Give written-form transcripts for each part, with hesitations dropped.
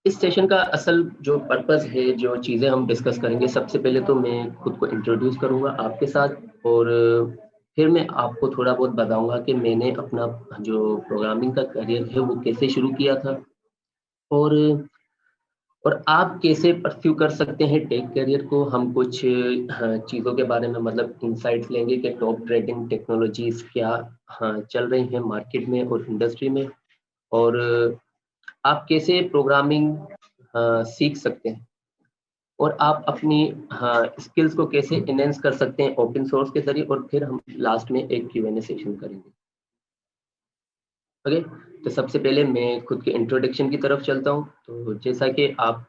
इस सेशन का असल जो पर्पस है, जो चीज़ें हम डिस्कस करेंगे, सबसे पहले तो मैं खुद को इंट्रोड्यूस करूँगा आपके साथ और फिर मैं आपको थोड़ा बहुत बताऊँगा कि मैंने अपना जो प्रोग्रामिंग का करियर है वो कैसे शुरू किया था और आप कैसे परस्यू कर सकते हैं टेक करियर को। हम कुछ चीज़ों के बारे में मतलब इनसाइट्स लेंगे कि टॉप ट्रेंडिंग टेक्नोलॉजीज़ क्या चल रही हैं मार्केट में और इंडस्ट्री में और आप कैसे प्रोग्रामिंग सीख सकते हैं और आप अपनी स्किल्स को कैसे एनहांस कर सकते हैं ओपन सोर्स के ज़रिए और फिर हम लास्ट में एक Q&A सेशन करेंगे। ओके, तो सबसे पहले मैं खुद के इंट्रोडक्शन की तरफ चलता हूँ। तो जैसा कि आप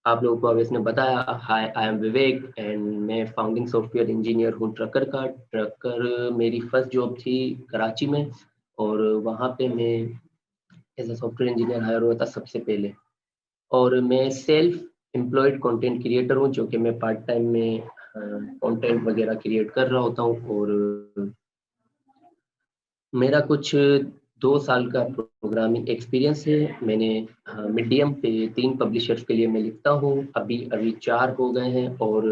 लोगों को अवैस ने बताया, hi I am Vivek and मैं फाउंडिंग सॉफ्टवेयर इंजीनियर हूँ ट्रकर का। ट्रकर मेरी फर्स्ट जॉब थी कराची में और वहाँ पे मैं as a software engineer hired हुआ था सबसे पहले। और मैं सेल्फ एम्प्लॉयड कंटेंट क्रिएटर हूँ, जो कि मैं पार्ट टाइम में कंटेंट वगैरह क्रिएट कर रहा होता हूँ और मेरा कुछ 2 साल का प्रोग्रामिंग एक्सपीरियंस है। मैंने मीडियम पे 3 पब्लिशर्स के लिए मैं लिखता हूँ, अभी 4 हो गए हैं और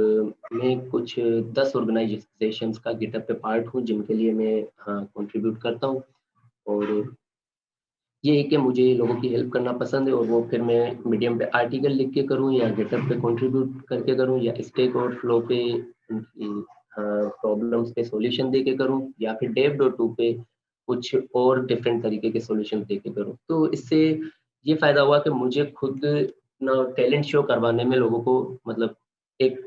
मैं कुछ 10 ऑर्गेनाइजेशंस का गिटहब पे पार्ट हूँ, जिनके लिए मैं कंट्रीब्यूट करता हूँ और ये है कि मुझे लोगों की हेल्प करना पसंद है और वो फिर मैं मीडियम पे आर्टिकल लिख के करूँ या गिटहब पे कंट्रीब्यूट करके करूँ या स्टैक ओवरफ्लो पे उनकी प्रॉब्लम्स पे सॉल्यूशन दे के करूँ या फिर dev.to पे कुछ और डिफरेंट तरीके के सॉल्यूशन दे के करूँ। तो इससे ये फ़ायदा हुआ कि मुझे खुद ना टैलेंट शो करवाने में लोगों को मतलब एक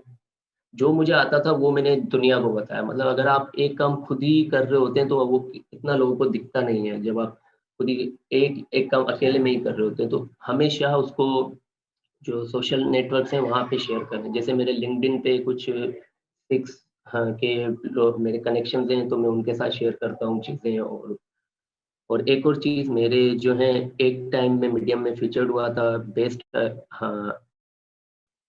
जो मुझे आता था वो मैंने दुनिया को बताया। मतलब अगर आप एक काम खुद ही कर रहे होते हैं तो वो इतना लोगों को दिखता नहीं है। जब आप खुद ही एक एक काम अकेले में ही कर रहे होते हैं तो हमेशा उसको जो सोशल नेटवर्क्स हैं वहाँ पे शेयर करें। जैसे मेरे लिंक्डइन पे कुछ 6 के लोग मेरे कनेक्शंस हैं तो मैं उनके साथ शेयर करता हूँ चीज़ें और एक और चीज़ मेरे जो हैं एक टाइम में मीडियम में फीचर्ड हुआ था बेस्ट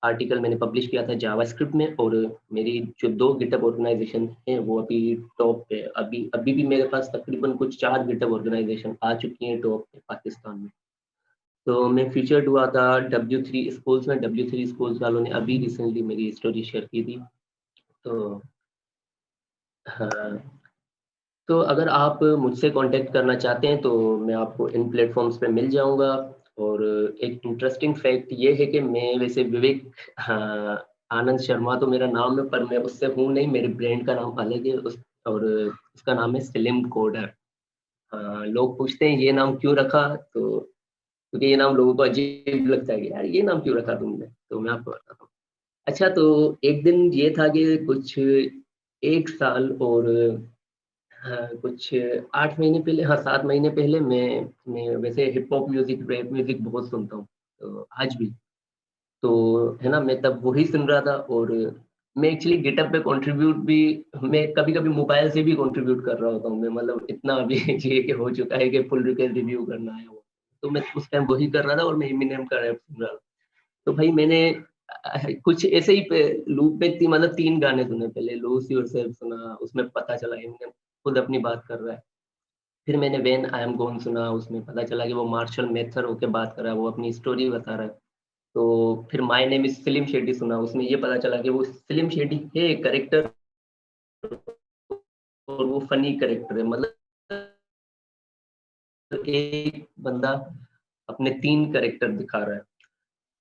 आर्टिकल मैंने पब्लिश किया था जावास्क्रिप्ट में और मेरी जो 2 गिटहब ऑर्गेनाइज़ेशन हैं वो अभी टॉप पे अभी भी मेरे पास तकरीबन कुछ 4 गिटहब ऑर्गेनाइज़ेशन आ चुकी हैं टॉप पे पाकिस्तान में। तो मैं फीचर्ड हुआ था W3 स्कूल्स में, W3 स्कूल्स वालों ने अभी रिसेंटली मेरी स्टोरी शेयर की थी। तो हाँ, तो अगर आप मुझसे कॉन्टैक्ट करना चाहते हैं तो मैं आपको इन प्लेटफ़ॉर्म्स पे मिल जाऊँगा और एक इंटरेस्टिंग फैक्ट ये है कि मैं वैसे विवेक आनंद शर्मा तो मेरा नाम है पर मैं उससे हूँ नहीं, मेरे ब्रांड का नाम अलग है और उसका नाम है स्लिम कोडर। लोग पूछते हैं ये नाम क्यों रखा? तो क्योंकि ये नाम लोगों को अजीब लगता है कि यार ये नाम क्यों रखा तुमने? तो मैं आपको बताता हूँ। अच्छा तो एक दिन ये था कि कुछ 1 साल और कुछ 8 महीने पहले 7 महीने पहले मैं वैसे hip hop music, rap music बहुत सुनता हूँ, तो आज भी। तो है ना, मैं तब वही सुन रहा था और मैं एक्चुअली गिटहब पे कंट्रीब्यूट भी मैं कभी-कभी मोबाइल से भी कंट्रीब्यूट कर रहा होता हूँ। मैं मतलब इतना अभी ये कि हो चुका है कि फुल डिटेल रिव्यू करना है वो। तो मैं उस टाइम वही कर रहा था और मैं एमिनेम का रैप सुन रहा था। तो भाई मैंने कुछ ऐसे ही पे लूप पे मतलब 3 गाने सुने पहले, लूज़ योरसेल्फ सुना, उसमें पता चला एमिनेम खुद अपनी बात कर रहा है। फिर मैंने व्हेन आई एम गॉन सुना, उसमें पता चला कि वो मार्शल मेथर होके बात कर रहा है, वो अपनी स्टोरी बता रहा है। तो फिर my name is slim shady सुना, उसमें ये पता चला कि वो स्लिम शेडी है कैरेक्टर और वो फनी कैरेक्टर है। मतलब एक बंदा अपने 3 कैरेक्टर दिखा रहा है।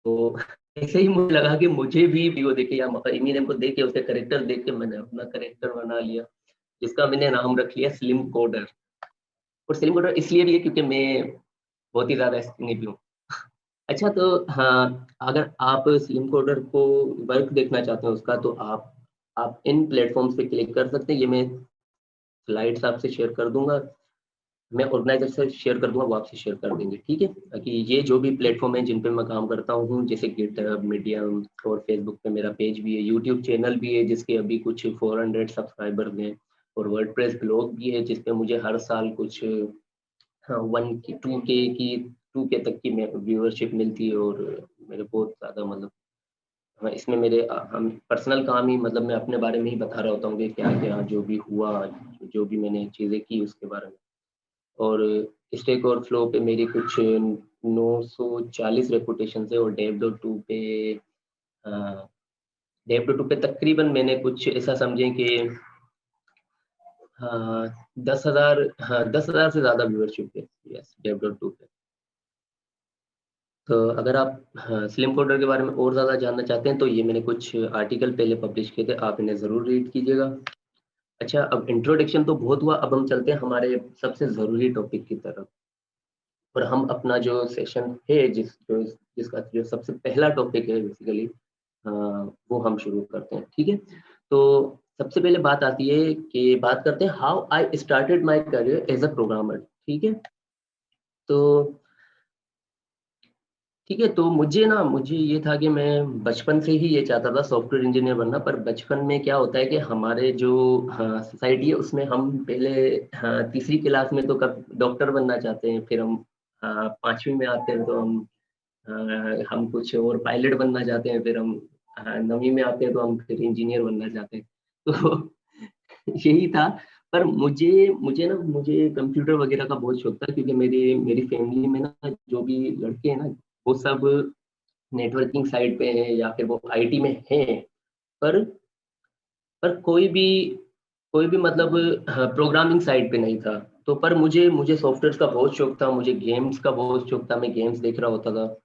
तो ऐसे ही मुझे लगा कि मुझे भी वीडियो देख के या मतलब एमिनेम को देख के उसके कैरेक्टर देख के मैंने अपना कैरेक्टर बना लिया, जिसका मैंने नाम रख लिया स्लिम कोडर। और स्लिम कोडर इसलिए भी है क्योंकि मैं बहुत ही ज़्यादा स्किनी भी हूँ। अच्छा तो हाँ, अगर आप स्लिम कोडर को वर्क देखना चाहते हैं उसका तो आप इन प्लेटफ़ॉर्म्स पे क्लिक कर सकते हैं। ये मैं स्लाइड्स आपसे शेयर कर दूँगा। मैं ऑर्गेनाइज़र से शेयर कर दूँगा, वो आपसे शेयर कर देंगे, ठीक है? ताकि ये जो भी प्लेटफ़ॉर्म है जिन पे मैं काम करता हूँ, जैसे गिटहब, मीडियम और फ़ेसबुक पे मेरा पेज भी है, यूट्यूब चैनल भी है जिसके अभी कुछ 400 सब्सक्राइबर्स हैं और वर्डप्रेस ब्लॉग भी है जिस पे मुझे हर साल कुछ हाँ, 1 की 2K तक की में व्यूअरशिप मिलती है और मेरे बहुत ज़्यादा मतलब हाँ, इसमें मेरे हम पर्सनल काम ही मतलब मैं अपने बारे में ही बता रहा होता हूँ कि क्या-क्या जो भी हुआ, जो भी मैंने चीज़ें की उसके बारे में। और स्टैक और फ्लो पे मेरी कुछ 940 रेपुटेशन है, और डेव डॉट टू पे तकरीबन मैंने कुछ ऐसा समझें कि हाँ 10,000, हाँ 10,000 से ज़्यादा व्यूअरशिप है यस डेव डॉट टू पे। तो अगर आप हाँ, स्लिम कोडर के बारे में और ज़्यादा जानना चाहते हैं तो ये मैंने कुछ आर्टिकल पहले पब्लिश किए थे, आप इन्हें ज़रूर रीड कीजिएगा। अच्छा, अब इंट्रोडक्शन तो बहुत हुआ, अब हम चलते हैं हमारे सबसे ज़रूरी टॉपिक की तरफ, और हम अपना जो सेशन है जिसका जो सबसे पहला टॉपिक है बेसिकली वो हम शुरू करते हैं, ठीक है। तो सबसे पहले बात आती है कि बात करते हैं how I started my career as a programmer, ठीक है। तो ठीक है, तो मुझे ये था कि मैं बचपन से ही ये चाहता था सॉफ्टवेयर इंजीनियर बनना, पर बचपन में क्या होता है कि हमारे जो सोसाइटी है उसमें हम पहले तीसरी क्लास में तो कब डॉक्टर बनना चाहते हैं, फिर हम 5वीं में आते हैं तो हम कुछ और पायलट बनना चाहते हैं, फिर हम 9वीं में आते हैं तो हम फिर इंजीनियर बनना चाहते हैं। तो यही था। पर मुझे कंप्यूटर वगैरह का बहुत शौक था, क्योंकि मेरी मेरी फैमिली में ना जो भी लड़के हैं ना वो सब नेटवर्किंग साइड पे हैं या फिर वो आईटी में हैं। पर कोई भी मतलब प्रोग्रामिंग साइड पे नहीं था। तो पर मुझे मुझे सॉफ्टवेयर का बहुत शौक था, मुझे गेम्स का बहुत शौक था, मैं गेम्स देख रहा होता था।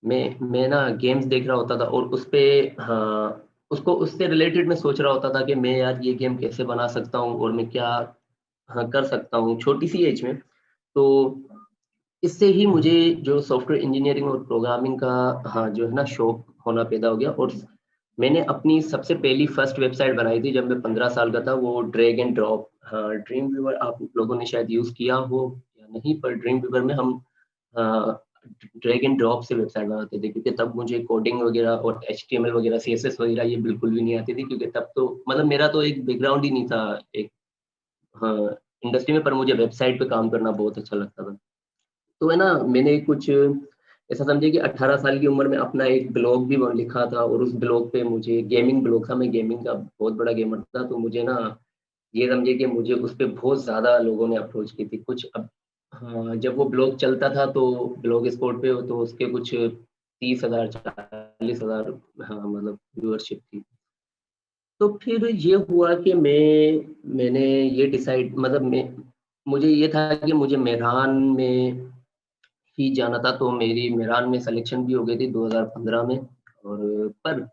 मैं ना गेम्स देख रहा होता था और उसपे उसको उससे रिलेटेड मैं सोच रहा होता था कि मैं यार ये गेम कैसे बना सकता हूँ और मैं क्या कर सकता हूँ छोटी सी एज में। तो इससे ही मुझे जो सॉफ्टवेयर इंजीनियरिंग और प्रोग्रामिंग का जो है ना शौक होना पैदा हो गया। और मैंने अपनी सबसे पहली फर्स्ट वेबसाइट बनाई थी जब मैं 15 साल का था, वो ड्रैग एंड ड्रॉप, हाँ ड्रीम व्यूअर आप लोगों ने शायद यूज़ किया हो या नहीं, पर ड्रीम व्यूअर में हम ड्रैग एंड ड्रॉप से वेबसाइट बनाते थे, क्योंकि तब मुझे कोडिंग वगैरह और एचटीएमएल वगैरह सीएसएस वगैरह ये बिल्कुल भी नहीं आती थी, क्योंकि तब तो मतलब मेरा तो एक बैकग्राउंड ही नहीं था एक हाँ इंडस्ट्री में, पर मुझे वेबसाइट पे काम करना बहुत अच्छा लगता था। तो है ना, मैंने कुछ ऐसा समझिए कि 18 साल की उम्र में अपना एक ब्लॉग भी लिखा था, और उस ब्लॉग पे मुझे गेमिंग ब्लॉग था, मैं गेमिंग का बहुत बड़ा गेमर था, तो मुझे ना ये समझिए कि मुझे उस पे बहुत ज़्यादा लोगों ने अप्रोच की थी। कुछ अब हाँ, जब वो ब्लॉग चलता था तो ब्लॉग स्पॉट पे तो उसके कुछ 30,000 40,000 हाँ, मतलब व्यूअरशिप थी। तो फिर ये हुआ कि मैंने ये डिसाइड मतलब मुझे ये था कि मुझे मेहरान में ही जाना था, तो मेरी मेरान में सिलेक्शन भी हो गई थी 2015 में। और पर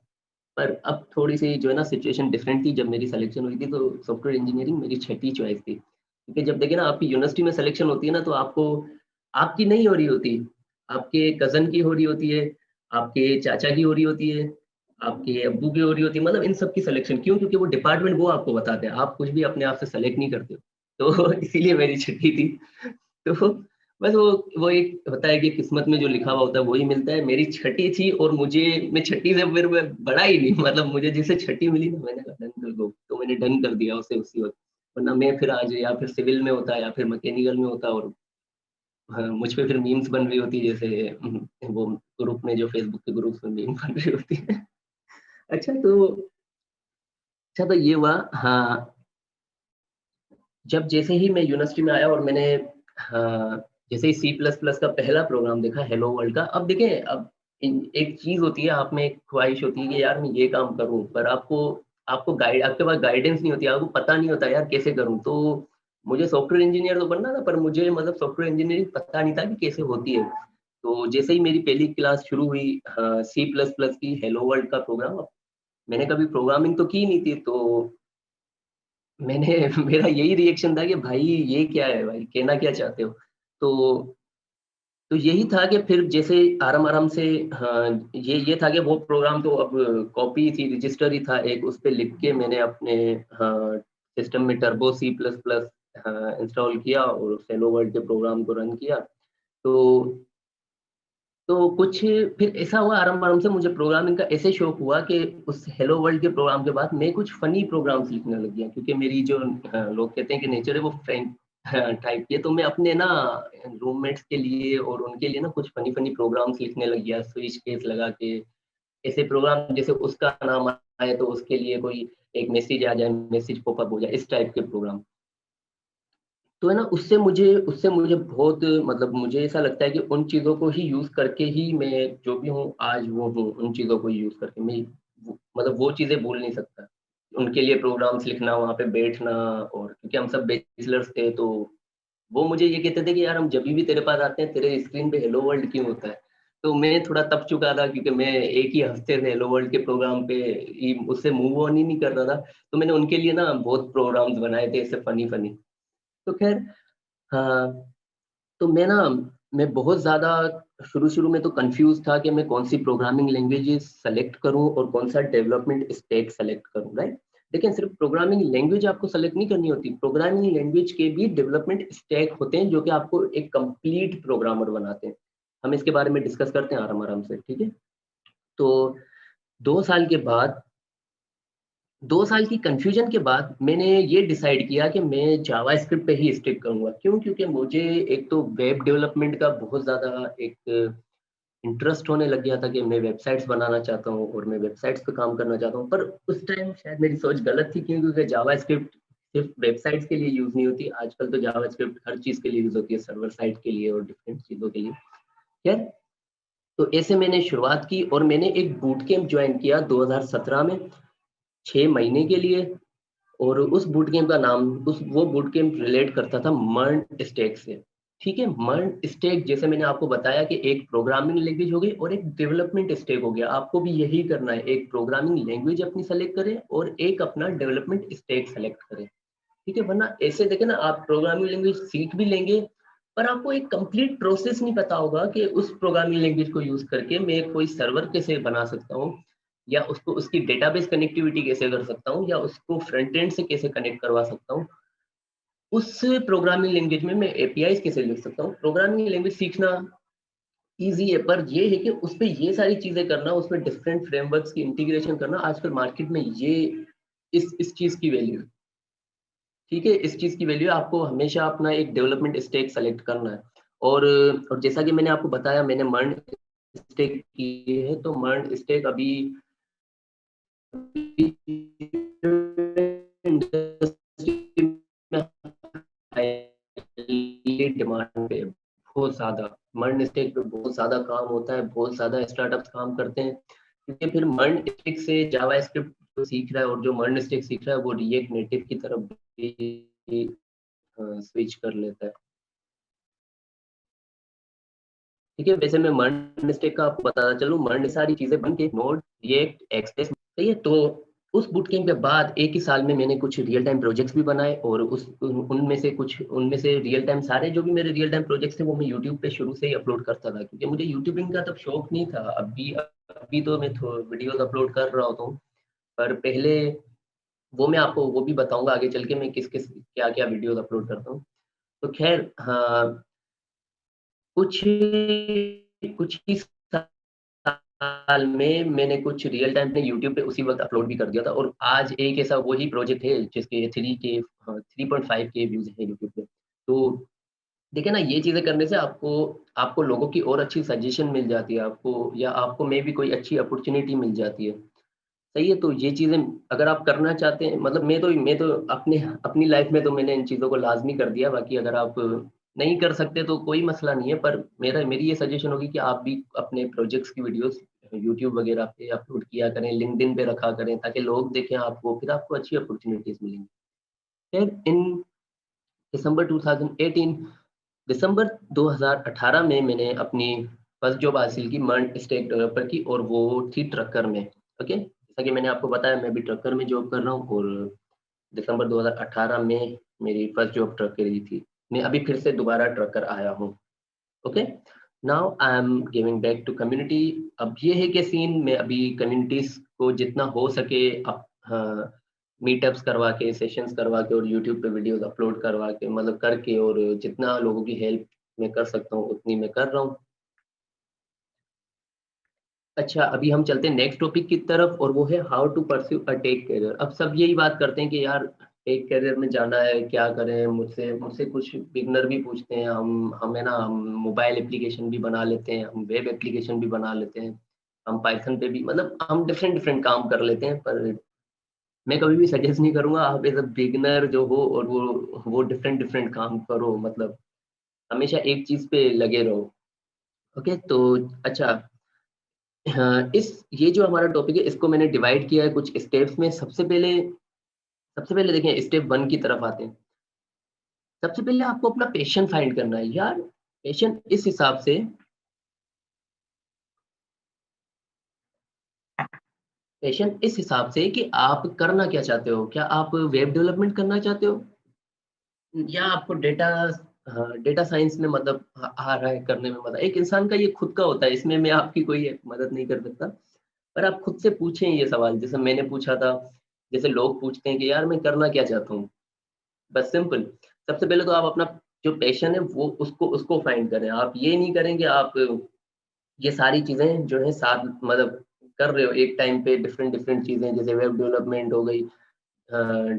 अब थोड़ी-सी जो है ना सिचुएशन डिफरेंट थी, जब मेरी सिलेक्शन हुई थी तो सॉफ्टवेयर इंजीनियरिंग मेरी छठी चॉइस थी। क्योंकि जब देखिए ना आपकी यूनिवर्सिटी में सिलेक्शन होती है ना, तो आपको आपकी नहीं हो रही होती, आपके कज़न की हो रही होती है, आपके चाचा की हो रही होती है, आपके अब्बू की हो रही होती है, मतलब इन सब की सिलेक्शन क्यों? क्योंकि वो डिपार्टमेंट वो आपको बताते हैं, आप कुछ भी अपने आप से सेलेक्ट नहीं करते हो। तो इसीलिए मेरी छठी थी। तो बस वो एक होता है कि किस्मत में जो लिखा हुआ होता है वही मिलता है। मेरी छठी थी और मैं छठी से फिर मैं बढ़ा ही नहीं, मतलब मुझे जैसे छठी मिली ना, मैंने कहा डन कर दो, तो मैंने डन कर दिया उसे उसी वक़्त। वरना मैं फिर आज या फिर सिविल में होता या फिर मैकेनिकल में होता, और हाँ, मुझ पे फिर मीम्स बन रही होती जैसे वो ग्रुप में जो फेसबुक के ग्रुप्स में मीम बन रही होती है। अच्छा तो अच्छा तो ये हुआ हाँ, जब जैसे ही मैं यूनिवर्सिटी में आया और मैंने जैसे ही सी प्लस प्लस का पहला प्रोग्राम देखा हेलो वर्ल्ड का, अब देखिए अब एक चीज़ होती है, आप में एक ख्वाहिश होती है कि यार मैं ये काम करूँ, पर आपको आपको गाइड आपके पास गाइडेंस नहीं होती है, आपको पता नहीं होता यार कैसे करूँ। तो मुझे सॉफ्टवेयर इंजीनियर तो बनना था, पर मुझे मतलब सॉफ्टवेयर इंजीनियरिंग पता नहीं था कि कैसे होती है। तो जैसे ही मेरी पहली क्लास शुरू हुई सी प्लस प्लस की हेलो वर्ल्ड का प्रोग्राम, मैंने कभी प्रोग्रामिंग तो की नहीं थी, तो मैंने मेरा यही रिएक्शन था कि भाई ये क्या है भाई, कहना क्या चाहते हो? तो तो यही था कि फिर जैसे आराम-आराम से ये था कि वो प्रोग्राम तो अब कॉपी थी, रजिस्टर ही था एक, उस पे लिख के मैंने अपने सिस्टम में Turbo C plus plus install किया और उस हेलो वर्ल्ड के प्रोग्राम को रन किया। तो तो कुछ फिर ऐसा हुआ आराम-आराम से मुझे प्रोग्रामिंग का ऐसे शौक हुआ कि उस हेलो वर्ल्ड के प्रोग्राम के बाद मैं कुछ फ़नी प्रोग्राम्स लिखने लग गया, क्योंकि मेरी जो लोग कहते हैं कि नेचर है वो फ्रैंक टाइप की है, तो मैं अपने ना रूममेट्स के लिए और उनके लिए ना कुछ फ़नी-फ़नी प्रोग्राम्स लिखने लग गया, स्विच केस लगा के। ऐसे प्रोग्राम जैसे उसका नाम आए तो उसके लिए कोई एक मैसेज आ जाए, मैसेज पॉपअप हो जाए, इस टाइप के प्रोग्राम। तो है ना, उससे मुझे बहुत, मतलब मुझे ऐसा लगता है कि उन चीज़ों को ही यूज़ करके ही मैं जो भी हूँ आज वो हूँ, उन चीज़ों को यूज़ करके मैं मतलब वो चीज़ें भूल नहीं सकता। उनके लिए प्रोग्राम्स लिखना, वहाँ पे बैठना, और क्योंकि हम सब बैचलर्स थे तो वो मुझे ये कहते थे कि यार हम जभी भी तेरे पास आते हैं, तेरे स्क्रीन पे हेलो वर्ल्ड क्यों होता है? तो मैं थोड़ा तप चुका था क्योंकि मैं एक ही हफ्ते से हेलो वर्ल्ड के प्रोग्राम पे ही उससे मूव ऑन ही नहीं कर रहा था। तो मैंने उनके लिए ना बहुत प्रोग्राम्स बनाए थे ऐसे फ़नी-फ़नी। तो ख़ैर, हाँ, तो मैं बहुत ज़्यादा शुरू-शुरू में तो कन्फ्यूज़ था कि मैं कौन-सी प्रोग्रामिंग लैंग्वेजेज़ सेलेक्ट करूँ और कौन-सा डेवलपमेंट स्टैक सेलेक्ट करूँ, राइट? लेकिन सिर्फ़ प्रोग्रामिंग लैंग्वेज आपको सेलेक्ट नहीं करनी होती, प्रोग्रामिंग लैंग्वेज के भी डेवलपमेंट स्टैक होते हैं, जो कि आपको एक कंप्लीट प्रोग्रामर बनाते हैं। हम इसके बारे में डिस्कस करते हैं आराम-आराम से, ठीक है? तो 2 साल के बाद 2 साल की कन्फ्यूजन के बाद मैंने ये डिसाइड किया कि मैं जावास्क्रिप्ट पे ही स्टिक करूँगा। क्यों? क्योंकि मुझे एक तो वेब डेवलपमेंट का बहुत ज़्यादा एक इंटरेस्ट होने लग गया था कि मैं वेबसाइट्स बनाना चाहता हूँ और मैं वेबसाइट्स पे काम करना चाहता हूँ। पर उस टाइम शायद मेरी सोच गलत थी, क्यों? क्योंकि जावास्क्रिप्ट सिर्फ़ वेबसाइट्स के लिए यूज़ नहीं होती। आजकल तो जावास्क्रिप्ट हर चीज़ के लिए यूज़ होती है, सर्वर साइड के लिए और डिफरेंट चीज़ों के लिए। खैर, तो ऐसे मैंने शुरुआत की और मैंने एक बूट कैंप जॉइन किया 2017 में, 6 महीने के लिए। और उस बूट कैंप का नाम, उस वो बूट कैंप रिलेट करता था मर्न स्टैक से। ठीक है? मर्न स्टैक, जैसे मैंने आपको बताया कि एक प्रोग्रामिंग लैंग्वेज हो गई और एक डेवलपमेंट स्टैक हो गया। आपको भी यही करना है, एक प्रोग्रामिंग लैंग्वेज अपनी सेलेक्ट करें और एक अपना डेवलपमेंट स्टैक सेलेक्ट करें। ठीक है? वरना ऐसे देखें ना, आप प्रोग्रामिंग लैंग्वेज सीख भी लेंगे, पर आपको एक कंप्लीट प्रोसेस नहीं पता होगा कि उस प्रोग्रामिंग लैंग्वेज को यूज़ करके मैं कोई सर्वर कैसे बना सकता हूँ, या उसको उसकी डेटाबेस कनेक्टिविटी कैसे कर सकता हूँ, या उसको फ्रंट एंड से कैसे कनेक्ट करवा सकता हूँ। उस प्रोग्रामिंग लैंग्वेज में मैं एपीआईज़ कैसे लिख सकता हूँ। प्रोग्रामिंग लैंग्वेज सीखना ईज़ी है, पर ये है कि उसपे ये सारी चीज़ें करना, उसमें डिफरेंट फ्रेमवर्क्स की इंटीग्रेशन करना, आजकल मार्केट में ये इस चीज़ की वैल्यू है। ठीक है? इस चीज़ की वैल्यू है, आपको हमेशा अपना एक डेवलपमेंट स्टैक सेलेक्ट करना है। और और जैसा कि मैंने आपको बताया, मैंने मर्न स्टैक की है, तो मर्न स्टैक अभी इंडस्ट्री में हाईली डिमांड पे है, बहुत ज़्यादा। मर्न स्टैक पे बहुत ज़्यादा काम होता है, बहुत ज़्यादा स्टार्टअप्स काम करते हैं, क्योंकि फिर मर्न स्टैक से जावास्क्रिप्ट जो सीख रहा है, और जो मर्न स्टैक सीख रहा है, वो रिएक्ट नेटिव की तरफ भी स्विच कर लेता है। ठीक है? वैसे मैं मर्न स्टैक का आपको बताता चलूँ, मर्न सारी चीज़ें बन के नोड, रिएक्ट, एक्सप्रेस, सही है? तो उस बूटकैम्प के बाद 1 ही साल में मैंने कुछ रियल टाइम प्रोजेक्ट्स भी बनाए, और उनमें से रियल टाइम, सारे जो भी मेरे रियल टाइम प्रोजेक्ट्स थे वो मैं यूट्यूब पे शुरू से ही अपलोड करता था, क्योंकि मुझे यूट्यूबिंग का तब शौक नहीं था। अभी तो मैं थो वीडियोज़ अपलोड कर रहा होता हूँ, पर पहले वो भी बताऊँगा आगे चल के, मैं किस-किस, क्या-क्या वीडियोज़ अपलोड करता हूँ। तो ख़ैर, हाँ, कुछ कुछ ही साल में मैंने कुछ रियल टाइम पे यूट्यूब पे उसी वक़्त अपलोड भी कर दिया था, और आज एक ऐसा वही प्रोजेक्ट है जिसके 3.5 के व्यूज़ हैं यूट्यूब पे। तो देखिए ना, ये चीज़ें करने से आपको आपको लोगों की और अच्छी सजेशन मिल जाती है, आपको, या आपको मे बी कोई अच्छी अपॉर्च्युनिटी मिल जाती है। सही है? तो ये चीज़ें अगर आप करना चाहते हैं, मतलब मैं तो अपने अपनी लाइफ़ में तो मैंने इन चीज़ों को लाज़मी कर दिया, बाकी अगर आप नहीं कर सकते तो कोई मसला नहीं है, पर मेरी ये सजेशन होगी कि आप भी अपने प्रोजेक्ट्स की वीडियोज़ यूट्यूब वगैरह पे अपलोड किया करें, लिंक्डइन पे रखा करें, ताकि लोग देखें आपको, फिर आपको अच्छी अपॉर्च्युनिटीज़ मिलेंगी। फिर इन दिसंबर 2018 दिसंबर 2018 में मैंने अपनी फर्स्ट जॉब हासिल की, मर्न स्टैक डेवलपर की, और वो थी ट्रकर में। ओके? जैसा कि मैंने आपको बताया, मैं भी ट्रकर में जॉब कर रहा हूँ, और दिसंबर 2018 में मेरी फर्स्ट जॉब ट्रकर ही थी। मैं अभी फिर से दोबारा ट्रकर आया हूँ। Okay? Now I am giving back to community. अब ये है कि सीन मैं अभी कम्युनिटीज़ को जितना हो सके हाँ, मीटअप्स करवा के, सेशंस करवा के, और यूट्यूब पे वीडियोज़ अपलोड करवा के, मतलब करके, और जितना लोगों की हेल्प मैं कर सकता हूँ, उतनी मैं कर रहा हूँ। अच्छा, अभी हम चलते हैं नेक्स्ट टॉपिक की तरफ, और वो है how to pursue a tech career. अब सब यही बात करते हैं कि यार टेक करियर में जाना है, क्या करें? मुझसे मुझसे कुछ बिगिनर भी पूछते हैं, हम है ना, हम मोबाइल एप्लीकेशन भी बना लेते हैं, हम वेब एप्लीकेशन भी बना लेते हैं, हम पाइथन पे भी, मतलब हम डिफरेंट डिफरेंट काम कर लेते हैं, पर मैं कभी भी सजेस्ट नहीं करूँगा आप एज़ अ बिगिनर जो हो और वो डिफरेंट डिफरेंट काम करो, मतलब हमेशा एक चीज़ पे लगे रहो। ओके, तो अच्छा, हाँ, इस ये जो हमारा टॉपिक है इसको मैंने डिवाइड किया है कुछ स्टेप्स में। सबसे पहले देखिए स्टेप 1 की तरफ आते हैं। सबसे पहले आपको अपना पैशन फाइंड करना है यार। पैशन इस हिसाब से कि आप करना क्या चाहते हो? क्या आप वेब डेवलपमेंट करना चाहते हो? या आपको डेटा, हाँ, डेटा साइंस में मतलब आ रहा है करने में मज़ा। एक इंसान का ये खुद का होता है, इसमें मैं आपकी कोई मदद नहीं कर सकता। पर आप खुद से पूछें ये सवाल, जैसे मैंने पूछा था, जैसे लोग पूछते हैं कि यार मैं करना क्या चाहता हूँ? बस सिंपल, सबसे पहले तो आप अपना जो पैशन है वो उसको फाइंड करें। आप ये नहीं करेंगे, आप ये सारी चीज़ें जो है साथ मतलब कर रहे हो एक टाइम पे, डिफरेंट डिफरेंट चीज़ें जैसे वेब डेवलपमेंट हो गई,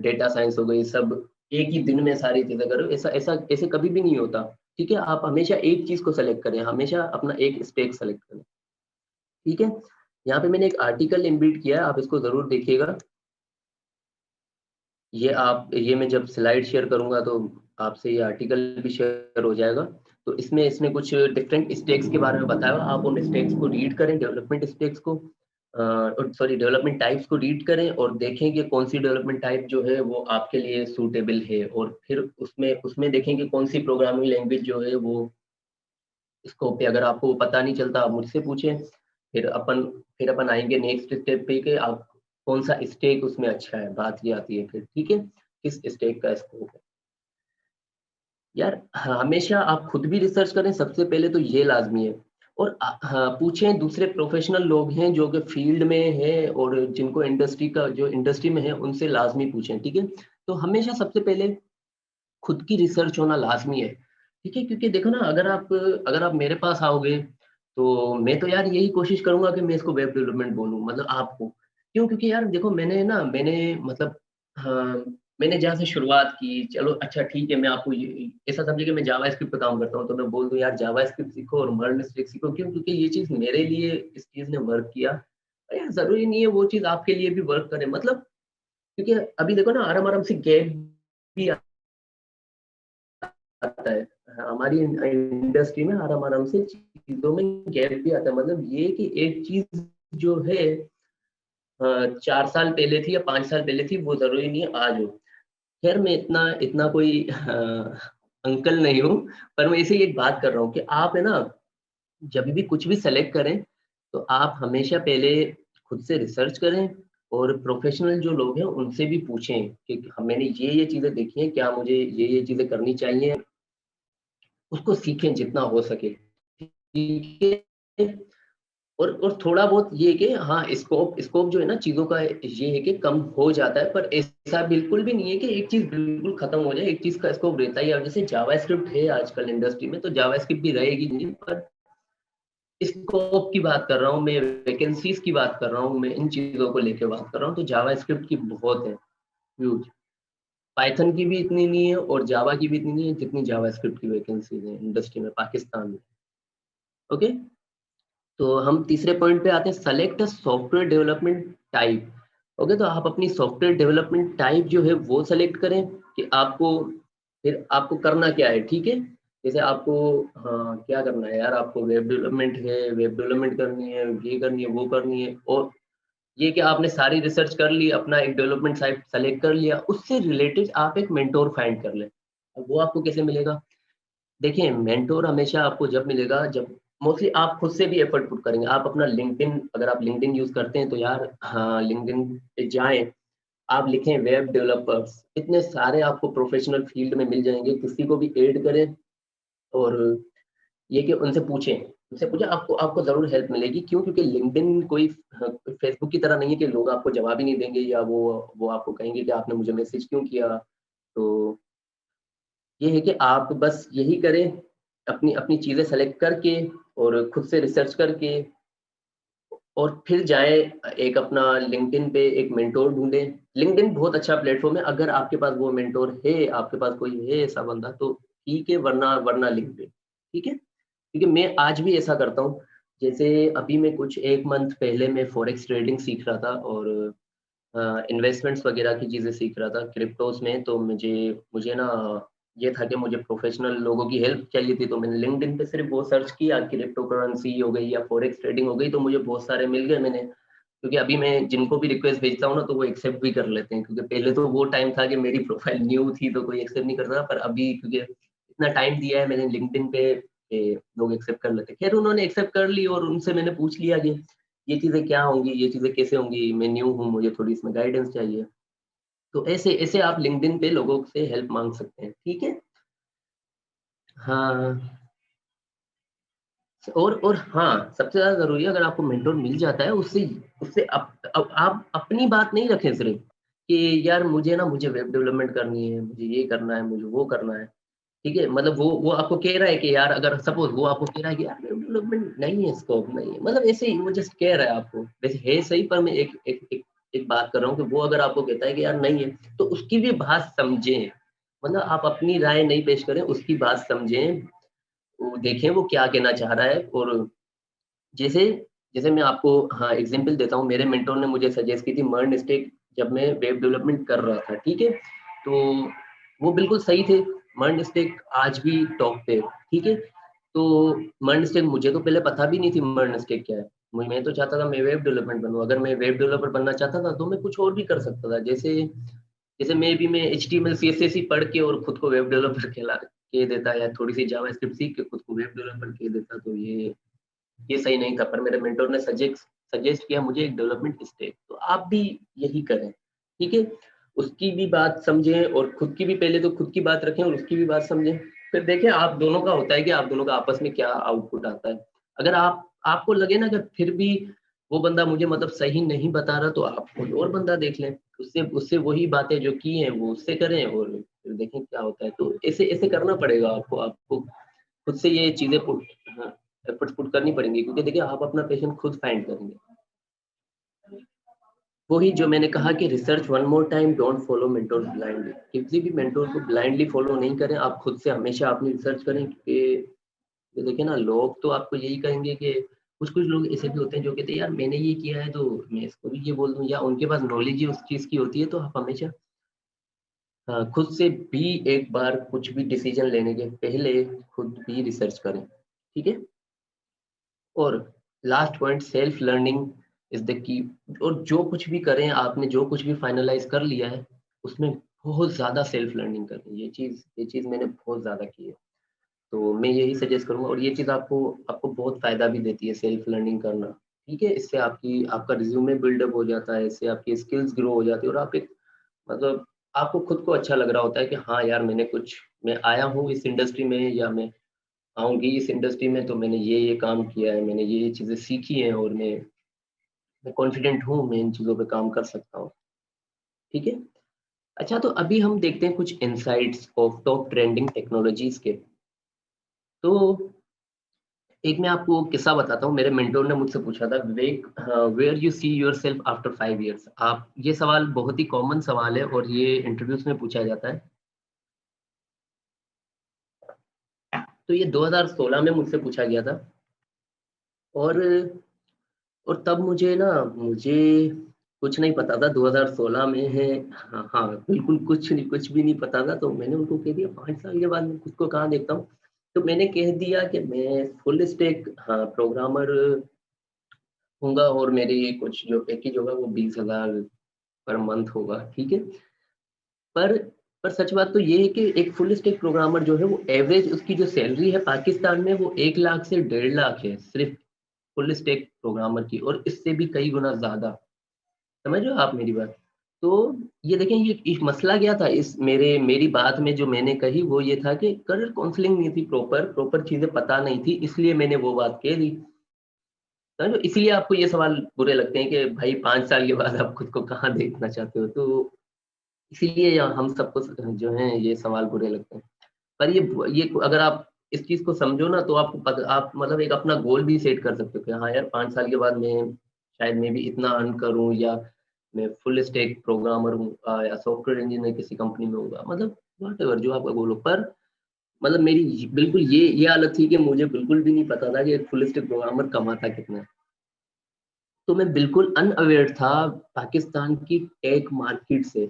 डेटा साइंस हो गई, सब एक ही दिन में सारी चीज़ें करो, ऐसा ऐसा ऐसे कभी भी नहीं होता। ठीक है? आप हमेशा एक चीज़ को सेलेक्ट करें, हमेशा अपना एक स्टेक सेलेक्ट करें। ठीक है? यहाँ पे मैंने एक आर्टिकल इनबिल्ट किया है, आप इसको ज़रूर देखिएगा। ये मैं जब स्लाइड शेयर करूँगा तो आपसे ये आर्टिकल भी शेयर हो जाएगा। तो इसमें इसमें कुछ डिफरेंट स्टेक्स के बारे में बताया हुआ, आप उन स्टेक्स को रीड करें, डेवलपमेंट स्टेक्स को सॉरी डेवलपमेंट टाइप्स को रीड करें और देखें कि कौन-सी डेवलपमेंट टाइप जो है वो आपके लिए सूटेबल है, और फिर उसमें उसमें देखें कि कौन-सी प्रोग्रामिंग लैंग्वेज जो है वो स्कोप पे। अगर आपको पता नहीं चलता आप मुझसे पूछें, फिर अपन आएँगे नेक्स्ट स्टेप पे कि आप कौन-सा स्टेक उसमें अच्छा है, बात ये आती है फिर, ठीक है? किस स्टेक का स्कोप है। यार हाँ, हमेशा आप खुद भी रिसर्च करें, सबसे पहले तो ये लाज़मी है। और हाँ, पूछें दूसरे प्रोफ़ेशनल लोग हैं जो कि फ़ील्ड में हैं और जिनको इंडस्ट्री में है, उनसे लाज़मी पूछें, ठीक है? तो हमेशा सबसे पहले खुद की रिसर्च होना लाज़मी है, ठीक है? क्योंकि देखो ना, अगर आप मेरे पास आओगे, तो मैं तो यार यही कोशिश करूँगा कि मैं इसको वेब डेवलपमेंट बोलूँ, मतलब आपको। क्यों? क्योंकि यार देखो मैंने मतलब हाँ, मैंने जहाँ से शुरुआत की, चलो अच्छा ठीक है, मैं आपको ये ऐसा समझिए कि मैं जावास्क्रिप्ट पे काम करता हूँ, तो मैं बोल दूँ यार जावास्क्रिप्ट सीखो और मर्न स्टैक सीखो। क्यों? क्योंकि ये चीज़ मेरे लिए इस चीज़ ने वर्क किया। यार ज़रूरी नहीं है वो चीज़ आपके लिए भी वर्क करे, मतलब क्योंकि अभी देखो ना आराम-आराम से गैप भी आता है। हमारी इंडस्ट्री में आराम-आराम से चीज़ों में गैप भी आता है। मतलब ये कि एक चीज़ जो है 4 साल पहले थी या 5 साल पहले थी, वो ज़रूरी नहीं है आज हो। ख़ैर मैं इतना इतना कोई अंकल नहीं हूँ, पर मैं इसे एक बात कर रहा हूँ कि आप है ना, जब भी कुछ भी सेलेक्ट करें, तो आप हमेशा पहले खुद से रिसर्च करें और प्रोफ़ेशनल जो लोग हैं, उनसे भी पूछें कि मैंने ये चीज़ें देखी हैं, क्या मुझे ये चीज़ें करनी चाहिए? उसको सीखें जितना हो सके, ठीक है? और थोड़ा बहुत ये है कि हाँ, स्कोप स्कोप जो है ना चीज़ों का, ये है कि कम हो जाता है, पर ऐसा बिल्कुल भी नहीं है कि एक चीज़ बिल्कुल खत्म हो जाए, एक चीज़ का स्कोप रहता ही है। अब जैसे जावास्क्रिप्ट है आजकल इंडस्ट्री में, तो जावास्क्रिप्ट भी रहेगी नहीं, पर स्कोप की बात कर रहा हूँ मैं, वैकेंसीज़ की बात कर रहा हूँ मैं, इन चीज़ों को लेके बात कर रहा हूँ, तो जावास्क्रिप्ट की बहुत है, ह्यूज। पाइथन की भी इतनी नहीं है और जावा की भी इतनी नहीं है, जितनी जावास्क्रिप्ट की वैकेंसीज़ हैं इंडस्ट्री में, पाकिस्तान में। ओके? तो हम तीसरे पॉइंट पे आते हैं, select a software development type. Okay, तो आप अपनी सॉफ्टवेयर डेवलपमेंट टाइप जो है वो सेलेक्ट करें कि आपको करना क्या है, ठीक है? जैसे आपको हाँ, क्या करना है यार, आपको वेब डेवलपमेंट है, वेब डेवलपमेंट करनी है, ये करनी है, वो करनी है, और ये कि आपने सारी रिसर्च कर ली, अपना एक डेवलपमेंट साइट सेलेक्ट कर लिया, उससे रिलेटेड आप एक मेंटोर फाइंड कर लें। अब वो आपको कैसे मिलेगा? देखिए, मेंटर हमेशा आपको जब मिलेगा, जब मोस्टली आप खुद से भी एफर्ट पुट करेंगे। आप अपना लिंक्डइन, अगर आप लिंक्डइन यूज़ करते हैं तो यार हाँ, लिंक्डइन पे जाएँ, आप लिखें वेब डेवलपर्स, इतने सारे आपको प्रोफेशनल फील्ड में मिल जाएँगे, किसी को भी ऐड करें और ये कि उनसे पूछें, आपको आपको ज़रूर हेल्प मिलेगी। क्यों? क्योंकि लिंक्डइन कोई फेसबुक की तरह नहीं है कि लोग आपको जवाब ही नहीं देंगे, या वो आपको कहेंगे कि आपने मुझे मैसेज क्यों किया? तो ये है कि आप बस यही करें, अपनी अपनी चीज़ें सेलेक्ट करके और खुद से रिसर्च करके, और फिर जाएँ एक अपना लिंक्डइन पे एक मेंटर ढूँढें। लिंक्डइन बहुत अच्छा प्लेटफ़ॉर्म है, अगर आपके पास वो मेंटर है, आपके पास कोई है ऐसा बंदा, तो ठीक है, वरना वरना लिंक्डइन, ठीक है? क्योंकि मैं आज भी ऐसा करता हूँ। जैसे अभी मैं कुछ 1 मंथ पहले मैं फॉरेक्स ट्रेडिंग सीख रहा था, और इन्वेस्टमेंट्स वगैरह की चीज़ें सीख रहा था क्रिप्टोज़ में। तो मुझे मुझे ना ये था कि मुझे प्रोफ़ेशनल लोगों की हेल्प चाहिए थी, तो मैंने लिंक्डइन पे सिर्फ़ वो सर्च किया, क्रिप्टो करेंसी हो गई या फॉरेक्स ट्रेडिंग हो गई, तो मुझे बहुत सारे मिल गए। मैंने क्योंकि अभी मैं जिनको भी रिक्वेस्ट भेजता हूँ ना, तो वो एक्सेप्ट भी कर लेते हैं, क्योंकि पहले तो वो टाइम था कि मेरी प्रोफ़ाइल न्यू थी, तो कोई एक्सेप्ट नहीं करता था, पर अभी क्योंकि इतना टाइम दिया है मैंने लिंक्डइन पे कि लोग एक्सेप्ट कर लेते हैं। खैर उन्होंने एक्सेप्ट कर ली और उनसे मैंने पूछ लिया कि ये चीज़ें क्या होंगी, ये चीज़ें कैसे होंगी? मैं न्यू हूँ, मुझे थोड़ी इसमें गाइडेंस चाहिए। तो ऐसे ऐसे आप लिंक्डइन पे लोगों से हेल्प माँग सकते हैं, ठीक है? हाँ, और हाँ, सबसे ज़्यादा ज़रूरी है, अगर आपको मेंटर मिल जाता है, उससे उससे आप अपनी बात नहीं रखें सिर्फ़, कि यार मुझे वेब डेवलपमेंट करनी है, मुझे ये करना है, मुझे वो करना है, ठीक है? मतलब वो आपको कह रहा है कि यार, अगर सपोज़ वो आपको कह रहा है कि यार वेब डेवलपमेंट नहीं है, स्कोप नहीं है, मतलब ऐसे ही वो जस्ट कह रहा है आपको। वैसे है सही, पर मैं एक बात कर रहा हूँ कि वो अगर आपको कहता है कि यार नहीं है, तो उसकी भी बात समझें। मतलब आप अपनी राय नहीं पेश करें, उसकी बात समझें, वो देखें वो क्या कहना चाह रहा है। और जैसे जैसे मैं आपको हाँ, एग्ज़ाम्पल देता हूँ, मेरे मेंटर ने मुझे सजेस्ट की थी मर्न स्टैक, जब मैं वेब डेवलपमेंट कर रहा था, ठीक है? तो वो बिल्कुल सही थे, मर्न स्टैक आज भी टॉप पे है, ठीक है? तो मर्न स्टैक मुझे तो पहले पता भी नहीं थी मर्न स्टैक क्या है। मैं तो चाहता था मैं वेब डेवलपमेंट बनूँ, अगर मैं वेब डेवलपर बनना चाहता था, तो मैं कुछ और भी कर सकता था। जैसे जैसे मैं एचटीएमएल, सीएसएस ही पढ़ के और खुद को वेब डेवलपर कह देता, या थोड़ी-सी जावास्क्रिप्ट सीख के खुद को वेब डेवलपर कह देता, तो ये सही नहीं था। पर मेरे मेंटर ने सजेस्ट किया मुझे एक डेवलपमेंट स्टेक, तो आप भी यही करें, ठीक है? उसकी भी बात समझें और खुद की भी, पहले तो खुद की बात रखें और उसकी भी बात समझें। फिर देखें आप दोनों का होता है कि आप दोनों का आपस में क्या आउटपुट आता है। अगर आपको लगे ना, अगर फिर भी वो बंदा मुझे मतलब सही नहीं बता रहा, तो आप कोई और बंदा देख लें। उससे उससे वही बातें जो की हैं वो उससे करें, और फिर देखें क्या होता है। तो ऐसे ऐसे करना पड़ेगा आपको आपको खुद से ये चीज़ें पुट हाँ, एफर्ट्स पुट करनी पड़ेंगी, क्योंकि देखिए आप अपना पैशन खुद फाइंड करेंगे। वही जो मैंने कहा कि research one more time, don't follow mentors blindly. किसी भी मेंटोर को ब्लाइंडली फॉलो नहीं करें, आप खुद से हमेशा अपनी रिसर्च करें, क्योंकि ये देखिए ना, लोग तो आपको यही कहेंगे कि कुछ-कुछ लोग ऐसे भी होते हैं जो कहते हैं यार मैंने ये किया है, तो मैं इसको भी ये बोल दूँ, या उनके पास नॉलेज ही उस चीज़ की होती है। तो आप हमेशा खुद से भी एक बार कुछ भी डिसीज़न लेने के पहले खुद भी रिसर्च करें, ठीक है? और last point, self learning is the key. और जो कुछ भी करें, आपने जो कुछ भी फाइनलाइज़ कर लिया है, उसमें बहुत ज़्यादा सेल्फ लर्निंग करें। ये चीज़ मैंने बहुत ज़्यादा की है। तो मैं यही सजेस्ट करूँगा, और ये चीज़ आपको आपको बहुत फ़ायदा भी देती है सेल्फ लर्निंग करना, ठीक है? इससे आपका रिज़्यूमे बिल्डअप हो जाता है, इससे आपकी स्किल्स ग्रो हो जाती है, और आप एक मतलब आपको खुद को अच्छा लग रहा होता है कि हाँ यार, मैं आया हूँ इस इंडस्ट्री में, या मैं आऊँगी इस इंडस्ट्री में, तो मैंने ये काम किया है, मैंने ये चीज़ें सीखी हैं, और मैं कॉन्फिडेंट हूँ, मैं इन चीज़ों पे काम कर सकता हूँ, ठीक है? अच्छा, तो अभी हम देखते हैं कुछ insights of top trending technologies के। तो एक मैं आपको किस्सा बताता हूँ, मेरे मेंटर ने मुझसे पूछा था, Vivek, where you see yourself after 5 years? आप ये सवाल बहुत ही कॉमन सवाल है, और ये इंटरव्यूज़ में पूछा जाता है। तो ये 2016 में मुझसे पूछा गया था, और तब मुझे कुछ नहीं पता था, 2016 में है। हाँ, हाँ, बिल्कुल कुछ भी नहीं पता था, तो मैंने उनको कह दिया 5 साल के बाद मैं खुद को कहाँ देखता हूँ? तो मैंने कह दिया कि मैं फुल स्टैक प्रोग्रामर हूँगा, और मेरी कुछ जो पैकेज होगा वो 20,000 पर मंथ होगा, ठीक है? पर सच बात तो ये है कि एक फुल स्टैक प्रोग्रामर जो है, वो एवरेज उसकी जो सैलरी है पाकिस्तान में, वो 1 लाख से 1.5 लाख है, सिर्फ़ फुल स्टैक प्रोग्रामर की, और इससे भी कई गुना ज़्यादा। समझ रहे हो आप मेरी बात? तो ये देखें, ये एक मसला क्या था, इस मेरी बात में जो मैंने कही वो ये था कि करियर काउंसलिंग नहीं थी, प्रॉपर चीज़ें पता नहीं थी, इसलिए मैंने वो बात कह दी। समझ रहे हो? इसीलिए आपको ये सवाल बुरे लगते हैं कि भाई 5 साल के बाद आप खुद को कहाँ देखना चाहते हो? तो इसीलिए हम सबको जो है ये सवाल बुरे लगते हैं। पर ये अगर आप इस चीज़ को समझो ना, तो आप मतलब एक अपना गोल भी सेट कर सकते हो कि हाँ यार, 5 साल के बाद मैं भी इतना अर्न करूँ, या मैं फुल स्टैक प्रोग्रामर हूँ, या सॉफ्टवेयर इंजीनियर किसी कंपनी में होगा, मतलब व्हाटएवर जो आपका गोल हो। पर मतलब मेरी बिल्कुल ये हालत थी कि मुझे बिल्कुल भी नहीं पता था कि एक फुल स्टैक प्रोग्रामर कमाता कितना है। तो मैं बिल्कुल अनअवेयर था पाकिस्तान की टेक मार्केट से।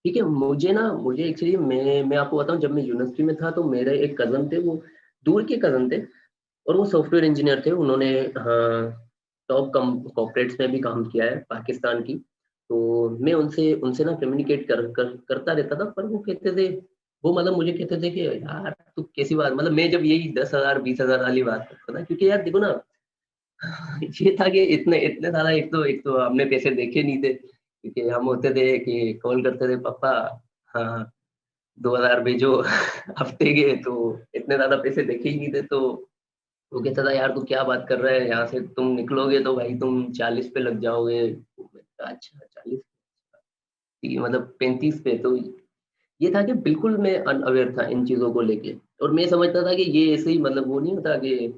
ठीक है, मुझे एक्चुअली मैं आपको बताऊँ, जब मैं यूनिवर्सिटी में था तो मेरे एक कज़न थे, वो दूर के कज़न थे और वो सॉफ्टवेयर इंजीनियर थे। उन्होंने टॉप कम कॉर्पोरेट्स में भी काम किया है पाकिस्तान की। तो मैं उनसे उनसे ना कम्युनिकेट करता रहता था, पर वो कहते थे, वो मतलब मुझे कहते थे कि यार तू कैसी बात, मतलब मैं जब यही 10,000 20,000 वाली बात करता था, क्योंकि यार देखो ना, ये था कि इतने इतने सारा, एक तो हमने पैसे देखे नहीं थे, क्योंकि हम होते थे कि कॉल करते थे, पापा हाँ 2,000 भेजो हफ्ते के, तो इतने ज़्यादा पैसे देखे ही नहीं थे। तो वो कहता था, यार तू क्या बात कर रहा है, यहाँ से तुम निकलोगे तो भाई तुम 40 पे लग जाओगे। मैंने कहा, अच्छा 40, ठीक है, मतलब 35 पे। तो ये था कि बिल्कुल मैं अनअवेयर था इन चीज़ों को लेके, और मैं समझता था कि ये ऐसे ही, मतलब वो नहीं होता कि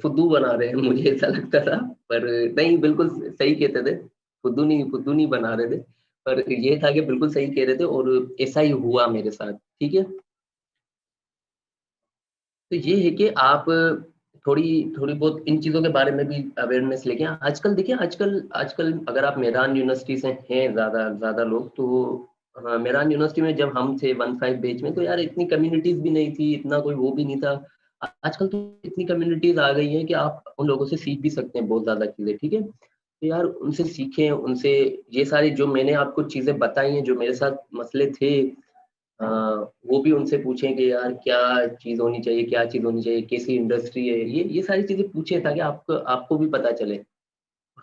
फुद्दू बना रहे हैं, मुझे ऐसा लगता था। पर नहीं, बिल्कुल सही कहते थे, फुद्दू नहीं बना रहे थे। पर ये था कि बिल्कुल सही कह रहे थे, और ऐसा ही हुआ मेरे साथ, ठीक है। तो ये है कि आप थोड़ी थोड़ी बहुत इन चीज़ों के बारे में भी अवेयरनेस लेके आजकल देखिए, आजकल आजकल अगर आप मेरान यूनिवर्सिटी से हैं, ज़्यादा ज़्यादा लोग तो मेरान यूनिवर्सिटी में जब हम थे 15 बैच में, तो यार इतनी कम्युनिटीज़ भी नहीं थी, इतना कोई वो भी नहीं था। आजकल तो इतनी कम्युनिटीज़ आ गई हैं कि आप उन लोगों से सीख भी सकते हैं बहुत ज़्यादा चीज़ें, ठीक है? तो यार उनसे सीखें, उनसे ये सारी जो मैंने आपको चीज़ें बताई हैं, जो मेरे साथ मसले थे, अ, वो भी उनसे पूछें कि यार क्या चीज़ होनी चाहिए, क्या चीज़ होनी चाहिए, कैसी इंडस्ट्री है, ये सारी चीज़ें पूछें, ताकि आपको आपको भी पता चले।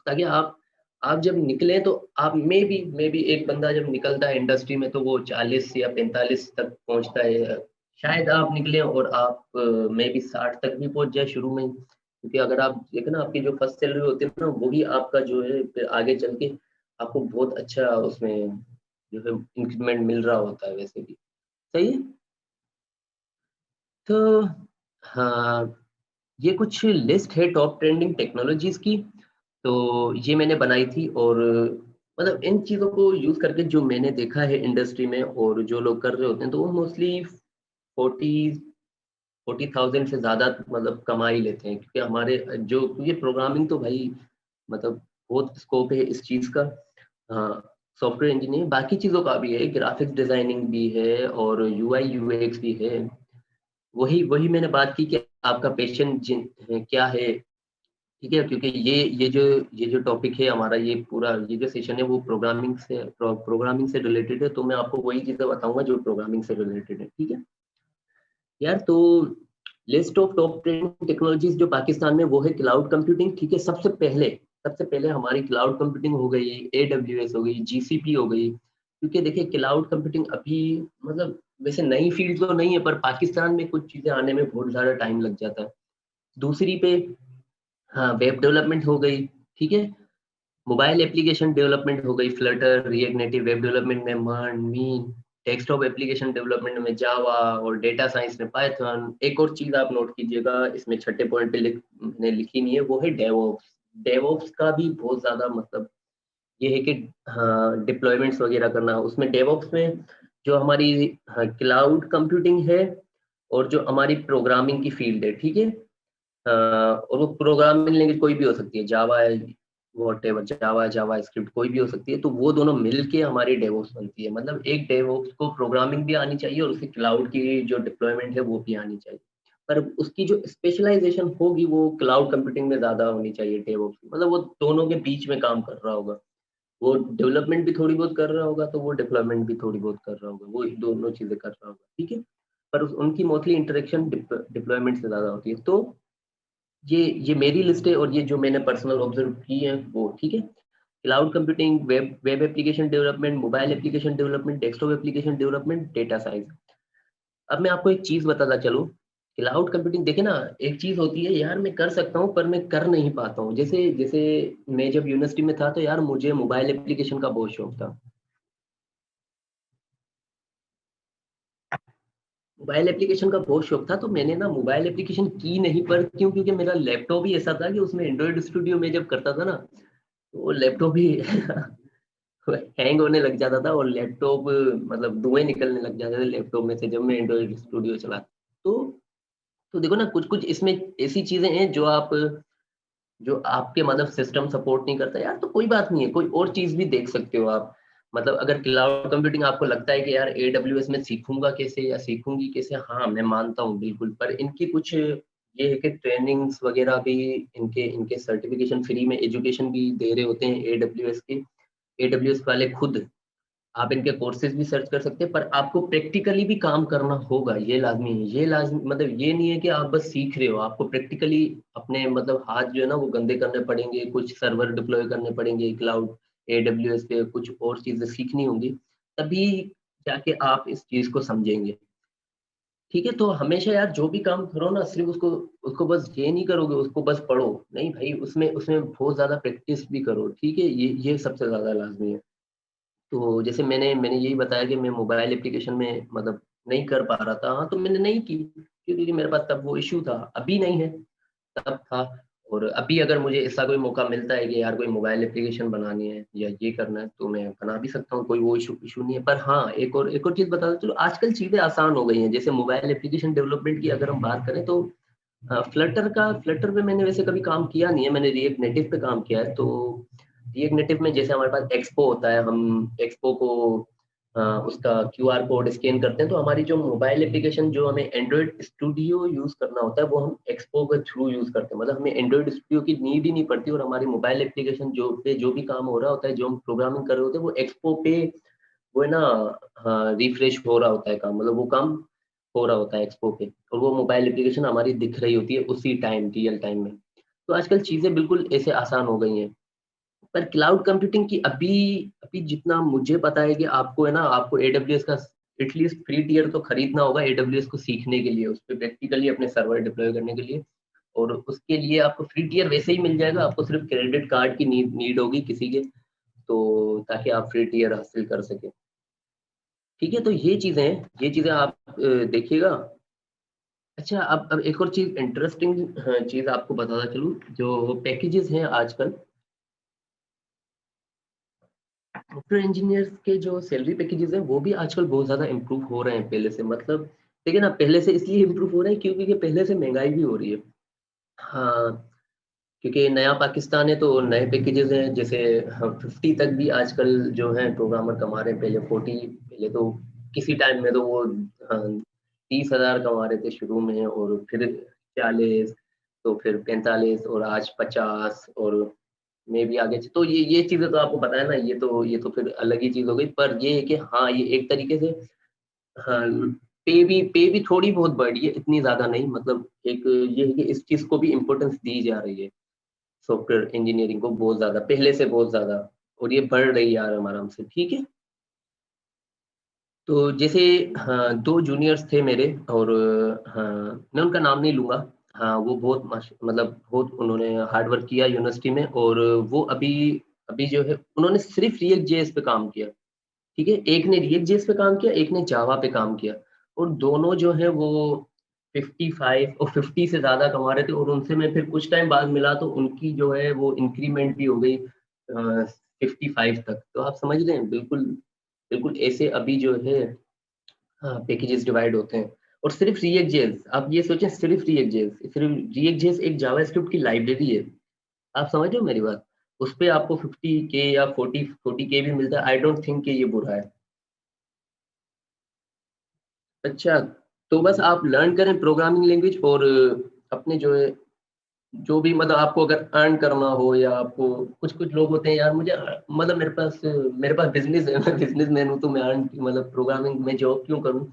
ताकि आप जब निकलें तो आप, मैं भी एक बंदा जब निकलता है इंडस्ट्री में, तो वो 40 या 45 तक पहुँचता है। शायद आप निकलें और आप मे बी 60 तक भी पहुँच जाए शुरू में ही। क्योंकि अगर आप देखें ना, आपकी जो फर्स्ट सैलरी होती है ना, वही आपका जो है फिर आगे चल के आपको बहुत अच्छा उसमें जो है इंक्रीमेंट मिल रहा होता है वैसे भी। सही है? तो हाँ, ये कुछ लिस्ट है टॉप ट्रेंडिंग टेक्नोलॉजीज़ की, तो ये मैंने बनाई थी। और मतलब इन चीज़ों को यूज़ करके जो मैंने देखा है इंडस्ट्री में और जो लोग कर रहे होते हैं, तो वो मोस्टली 40 40,000 से ज़्यादा मतलब कमा ही लेते हैं, क्योंकि हमारे जो, क्योंकि प्रोग्रामिंग तो भाई मतलब बहुत स्कोप है इस चीज़ का। हाँ, सॉफ्टवेयर इंजीनियरिंग बाकी चीज़ों का भी है, ग्राफिक्स डिज़ाइनिंग भी है और यूआई यूएक्स भी है। वही वही मैंने बात की कि आपका पैशन क्या है, ठीक है? क्योंकि ये जो टॉपिक है हमारा, ये पूरा ये जो सेशन है वो प्रोग्रामिंग से रिलेटेड है, तो मैं आपको वही चीज़ें बताऊँगा जो प्रोग्रामिंग से रिलेटेड है, ठीक है? यार तो लिस्ट ऑफ टॉप 10 टेक्नोलॉजीज़ जो पाकिस्तान में, वो है क्लाउड कंप्यूटिंग, ठीक है? सबसे पहले हमारी क्लाउड कंप्यूटिंग हो गई, एडब्ल्यूएस हो गई, जीसीपी हो गई। क्योंकि देखिए क्लाउड कंप्यूटिंग अभी मतलब वैसे नई फील्ड तो नहीं है, पर पाकिस्तान में कुछ चीज़ें आने में बहुत ज़्यादा टाइम लग जाता है। दूसरी पे हाँ, वेब डेवलपमेंट हो गई, ठीक है? मोबाइल एप्लीकेशन डेवलपमेंट हो गई, Flutter, react native, web development में मर्न, मीन, डेस्कटॉप एप्लीकेशन डेवलपमेंट में जावा और डेटा साइंस में पाइथन। एक और चीज़ आप नोट कीजिएगा, इसमें छठे पॉइंट पे मैंने लिखी नहीं है, वो है डेवऑप्स। डेवऑप्स का भी बहुत ज़्यादा मतलब ये है कि हाँ, डिप्लॉयमेंट्स वगैरह करना। उसमें डेवऑप्स में जो हमारी हाँ, क्लाउड कंप्यूटिंग है और जो हमारी प्रोग्रामिंग की फील्ड है, ठीक है? और वो प्रोग्रामिंग लैंग्वेज कोई भी हो सकती है, जावा है, व्हाटएवर, जावा, जावास्क्रिप्ट कोई भी हो सकती है, तो वो दोनों मिलके हमारी डेवऑप्स बनती है। मतलब एक डेवऑप्स को प्रोग्रामिंग भी आनी चाहिए और उसकी क्लाउड की जो डिप्लॉयमेंट है वो भी आनी चाहिए। पर उसकी जो स्पेशलाइजेशन होगी वो क्लाउड कंप्यूटिंग में ज़्यादा होनी चाहिए डेवऑप्स की। मतलब वो दोनों के बीच में काम कर रहा होगा। वो डेवलपमेंट भी थोड़ी बहुत कर रहा होगा, तो वो डिप्लॉयमेंट भी थोड़ी बहुत कर रहा होगा। वो दोनों चीज़ें कर रहा होगा, ठीक है? पर उनकी मोस्टली इंटरेक्शन डिप्लॉयमेंट से ज़्यादा होती है। तो ये मेरी लिस्ट है और ये जो मैंने पर्सनल ऑब्जर्व की है वो, ठीक है? Cloud computing, web web application development, mobile application development, desktop application development, data science. अब मैं आपको एक चीज़ बताता चलूँ, क्लाउड कंप्यूटिंग देखिए ना, एक चीज़ होती है यार, मैं कर सकता हूँ पर मैं कर नहीं पाता हूँ। जैसे जैसे मैं जब यूनिवर्सिटी में था, तो यार मुझे मोबाइल एप्लीकेशन का बहुत शौक था। मोबाइल एप्लीकेशन का बहुत शौक था, तो मैंने ना मोबाइल एप्लीकेशन की नहीं, पर क्यों? क्योंकि मेरा लैपटॉप ही ऐसा था कि उसमें एंड्रॉइड स्टूडियो में जब करता था ना, तो वो लैपटॉप ही हैंग होने लग जाता था और लैपटॉप मतलब धुएँ निकलने लग जाते थे लैपटॉप में से जब मैं एंड्रॉइड स्टूडियो चलाता। तो तो देखो ना, कुछ-कुछ इसमें ऐसी चीज़ें हैं जो आप जो आपके मतलब सिस्टम सपोर्ट नहीं करता यार, तो कोई बात नहीं है, कोई और चीज़ भी देख सकते हो आप। मतलब अगर क्लाउड कंप्यूटिंग आपको लगता है कि यार एडब्ल्यूएस में सीखूँगा कैसे या सीखूँगी कैसे? हाँ, मैं मानता हूँ बिल्कुल, पर इनकी कुछ ये है कि ट्रेनिंग्स वगैरह भी इनके इनके सर्टिफ़िकेशन फ्री में एजुकेशन भी दे रहे होते हैं एडब्ल्यूएस के। एडब्ल्यूएस वाले खुद आप इनके कोर्सेज़ भी सर्च कर सकते हैं, पर आपको प्रैक्टिकली भी काम करना होगा, ये लाज़मी है। ये लाज़मी मतलब ये नहीं है कि आप बस सीख रहे हो, आपको प्रैक्टिकली अपने मतलब हाथ जो है ना वो गंदे करने पड़ेंगे, कुछ सर्वर डिप्लॉय करने पड़ेंगे क्लाउड एडब्ल्यूएस पे, कुछ और चीज़ें सीखनी होंगी, तभी जाके आप इस चीज़ को समझेंगे। ठीक है? तो हमेशा यार जो भी काम करो ना सिर्फ़ उसको उसको बस ये नहीं करोगे, उसको बस पढ़ो, नहीं भाई उसमें उसमें बहुत ज़्यादा प्रैक्टिस भी करो, ठीक है? ये सबसे ज़्यादा लाज़मी है। तो जैसे मैंने मैंने यही बताया कि मैं मोबाइल एप्लीकेशन में मतलब नहीं कर पा रहा था, हाँ, तो मैंने नहीं की, क्योंकि मेरे पास तब वो इश्यू था, अभी नहीं है, तब था। और अभी अगर मुझे ऐसा कोई मौका मिलता है कि यार कोई मोबाइल एप्लीकेशन बनानी है या ये करना है, तो मैं बना भी सकता हूँ, कोई वो इश्यू इश्यू नहीं है। पर हाँ, एक और चीज़ बता दूँ, चलो आजकल चीज़ें आसान हो गई हैं, जैसे मोबाइल एप्लीकेशन डेवलपमेंट की अगर हम बात करें तो फ्लटर पे मैंने वैसे कभी काम किया नहीं है, मैंने रिएक्ट नेटिव पे काम किया है। तो रिएक्ट नेटिव में जैसे हमारे पास एक्सपो होता है, हम एक्सपो को उसका क्यूआर कोड स्कैन करते हैं, तो हमारी जो मोबाइल एप्लीकेशन जो हमें एंड्रॉयड स्टूडियो यूज़ करना होता है, वो हम एक्सपो के थ्रू यूज़ करते हैं। मतलब हमें एंड्रॉयड स्टूडियो की नीड ही नहीं पड़ती, और हमारी मोबाइल एप्लीकेशन जो भी काम हो रहा होता है, जो हम प्रोग्रामिंग कर रहे होते हैं, वो एक्सपो पे वो है ना, हाँ, रिफ्रेश हो रहा होता है काम, मतलब वो काम हो रहा होता है एक्सपो पे, और वो मोबाइल एप्लीकेशन हमारी दिख रही होती है उसी टाइम, रियल टाइम में। तो आजकल चीज़ें बिल्कुल ऐसे आसान हो गई हैं। पर क्लाउड कंप्यूटिंग की अभी अभी जितना मुझे पता है कि आपको है ना, आपको एडब्ल्यूएस का एटलीस्ट फ्री टियर तो खरीदना होगा एडब्ल्यूएस को सीखने के लिए, उस पे प्रैक्टिकली अपने सर्वर डिप्लॉय करने के लिए। और उसके लिए आपको फ्री टियर वैसे ही मिल जाएगा, आपको सिर्फ क्रेडिट कार्ड की नीड नीड होगी किसी के, तो ताकि आप फ्री टियर हासिल कर सकें। ठीक है, तो ये चीज़ें हैं, ये चीज़ें आप देखिएगा। अच्छा, अब एक और चीज़ इंटरेस्टिंग चीज़ आपको बताता चलूँ, जो पैकेजेज़ हैं आजकल, सॉफ्टवेयर इंजीनियर्स के जो सैलरी पैकेजेज़ हैं, वो भी आजकल बहुत ज़्यादा इम्प्रूव हो रहे हैं पहले से। मतलब देखिए ना, पहले से इसलिए इम्प्रूव हो रहे हैं क्योंकि पहले से महँगाई भी हो रही है। हाँ, क्योंकि नया पाकिस्तान है तो नए पैकेजेज़ हैं, जैसे हाँ, 50 तक भी आजकल जो हैं प्रोग्रामर कमा रहे हैं, पहले 40, पहले तो किसी टाइम में तो वो 30,000 कमा रहे थे शुरू में, और फिर 40, तो फिर 45 और आज 50, और मैं भी आगे तो ये चीज़ें तो आपको पता है ना, ये तो फिर अलग ही चीज़ हो गई। पर ये है कि हाँ, ये एक तरीके से हाँ, पे भी थोड़ी बहुत बढ़ी है, इतनी ज़्यादा नहीं। मतलब एक ये है कि इस चीज़ को भी इम्पोर्टेंस दी जा रही है। सॉफ्टवेयर इंजीनियरिंग को बहुत ज़्यादा, पहले से बहुत ज़्यादा, और ये बढ़ रही है आराम-आराम से, ठीक है? तो जैसे हाँ, 2 जूनियर्स थे मेरे, और हाँ, मैं उनका नाम नहीं लूँगा। हाँ, वो बहुत मतलब बहुत उन्होंने हार्ड वर्क किया यूनिवर्सिटी में, और वो अभी अभी जो है उन्होंने सिर्फ़ रिएक्ट जेएस पे काम किया, ठीक है? एक ने रिएक्ट जेएस पे काम किया, एक ने जावा पे काम किया, और दोनों जो हैं वो 55 और 50 से ज़्यादा कमा रहे थे, और उनसे मैं फिर कुछ टाइम बाद मिला तो उनकी जो है वो इंक्रीमेंट भी हो गई 55 तक। तो आप समझ रहे हैं, बिल्कुल बिल्कुल ऐसे अभी जो है हाँ, पैकेजेस डिवाइड होते हैं। और सिर्फ़ रिएक्ट जेएस, आप ये सोचें, सिर्फ़ रिएक्ट जेएस एक जावास्क्रिप्ट की लाइब्रेरी है। आप समझ रहे हो मेरी बात? उसपे आपको 50 के या 40 के भी मिलता है, आई डोंट थिंक कि ये बुरा है। अच्छा, तो बस आप लर्न करें प्रोग्रामिंग लैंग्वेज, और अपने जो है, जो भी मतलब आपको अगर अर्न करना हो, या आपको कुछ-कुछ लोग होते हैं यार, मुझे मतलब मेरे पास बिज़नेस है, मैं बिज़नेसमैन हूँ, तो मैं अर्न मतलब प्रोग्रामिंग में जॉब क्यों करूँ?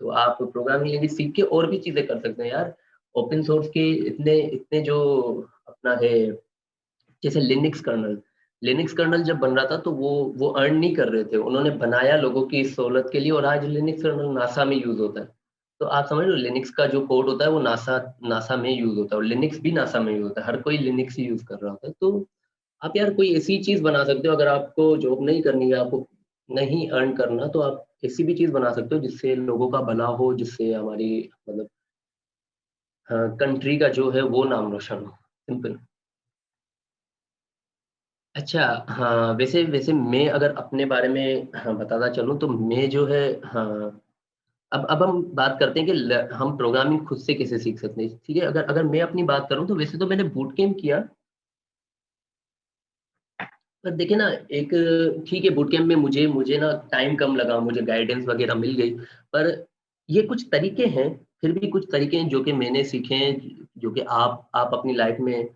तो आप प्रोग्रामिंग लैंग्वेज सीख के और भी चीज़ें कर सकते हैं यार। ओपन सोर्स के इतने इतने जो अपना है, जैसे लिनक्स कर्नेल जब बन रहा था, तो वो अर्न नहीं कर रहे थे। उन्होंने बनाया लोगों की सहूलत के लिए, और आज लिनक्स कर्नेल नासा में यूज़ होता है। तो आप समझ रहे हो, लिनक्स का जो कोड होता है वो नासा नासा में यूज़ होता है, और लिनक्स भी नासा में यूज़ होता है। हर कोई लिनक्स ही यूज़ कर रहा होता है। तो आप यार कोई ऐसी चीज़ बना सकते हो, अगर आपको जॉब नहीं करनी है, आपको नहीं अर्न करना, तो आप ऐसी भी चीज़ बना सकते हो जिससे लोगों का भला हो, जिससे हमारी मतलब कंट्री का जो है वो नाम रोशन हो। सिंपल। अच्छा, हाँ, वैसे वैसे मैं अगर अपने बारे में हाँ, बताता चलूँ, तो मैं जो है हाँ, अब हम बात करते हैं कि हम प्रोग्रामिंग खुद से कैसे सीख सकते हैं, ठीक है? अगर अगर मैं अपनी बात करूँ, तो वैसे तो मैंने बूट कैम्प किया, पर देखिए ना, एक ठीक है, बूट कैंप में मुझे मुझे ना टाइम कम लगा, मुझे गाइडेंस वगैरह मिल गई। पर ये कुछ तरीके हैं, फिर भी कुछ तरीके हैं जो कि मैंने सीखे हैं, जो कि आप अपनी लाइफ में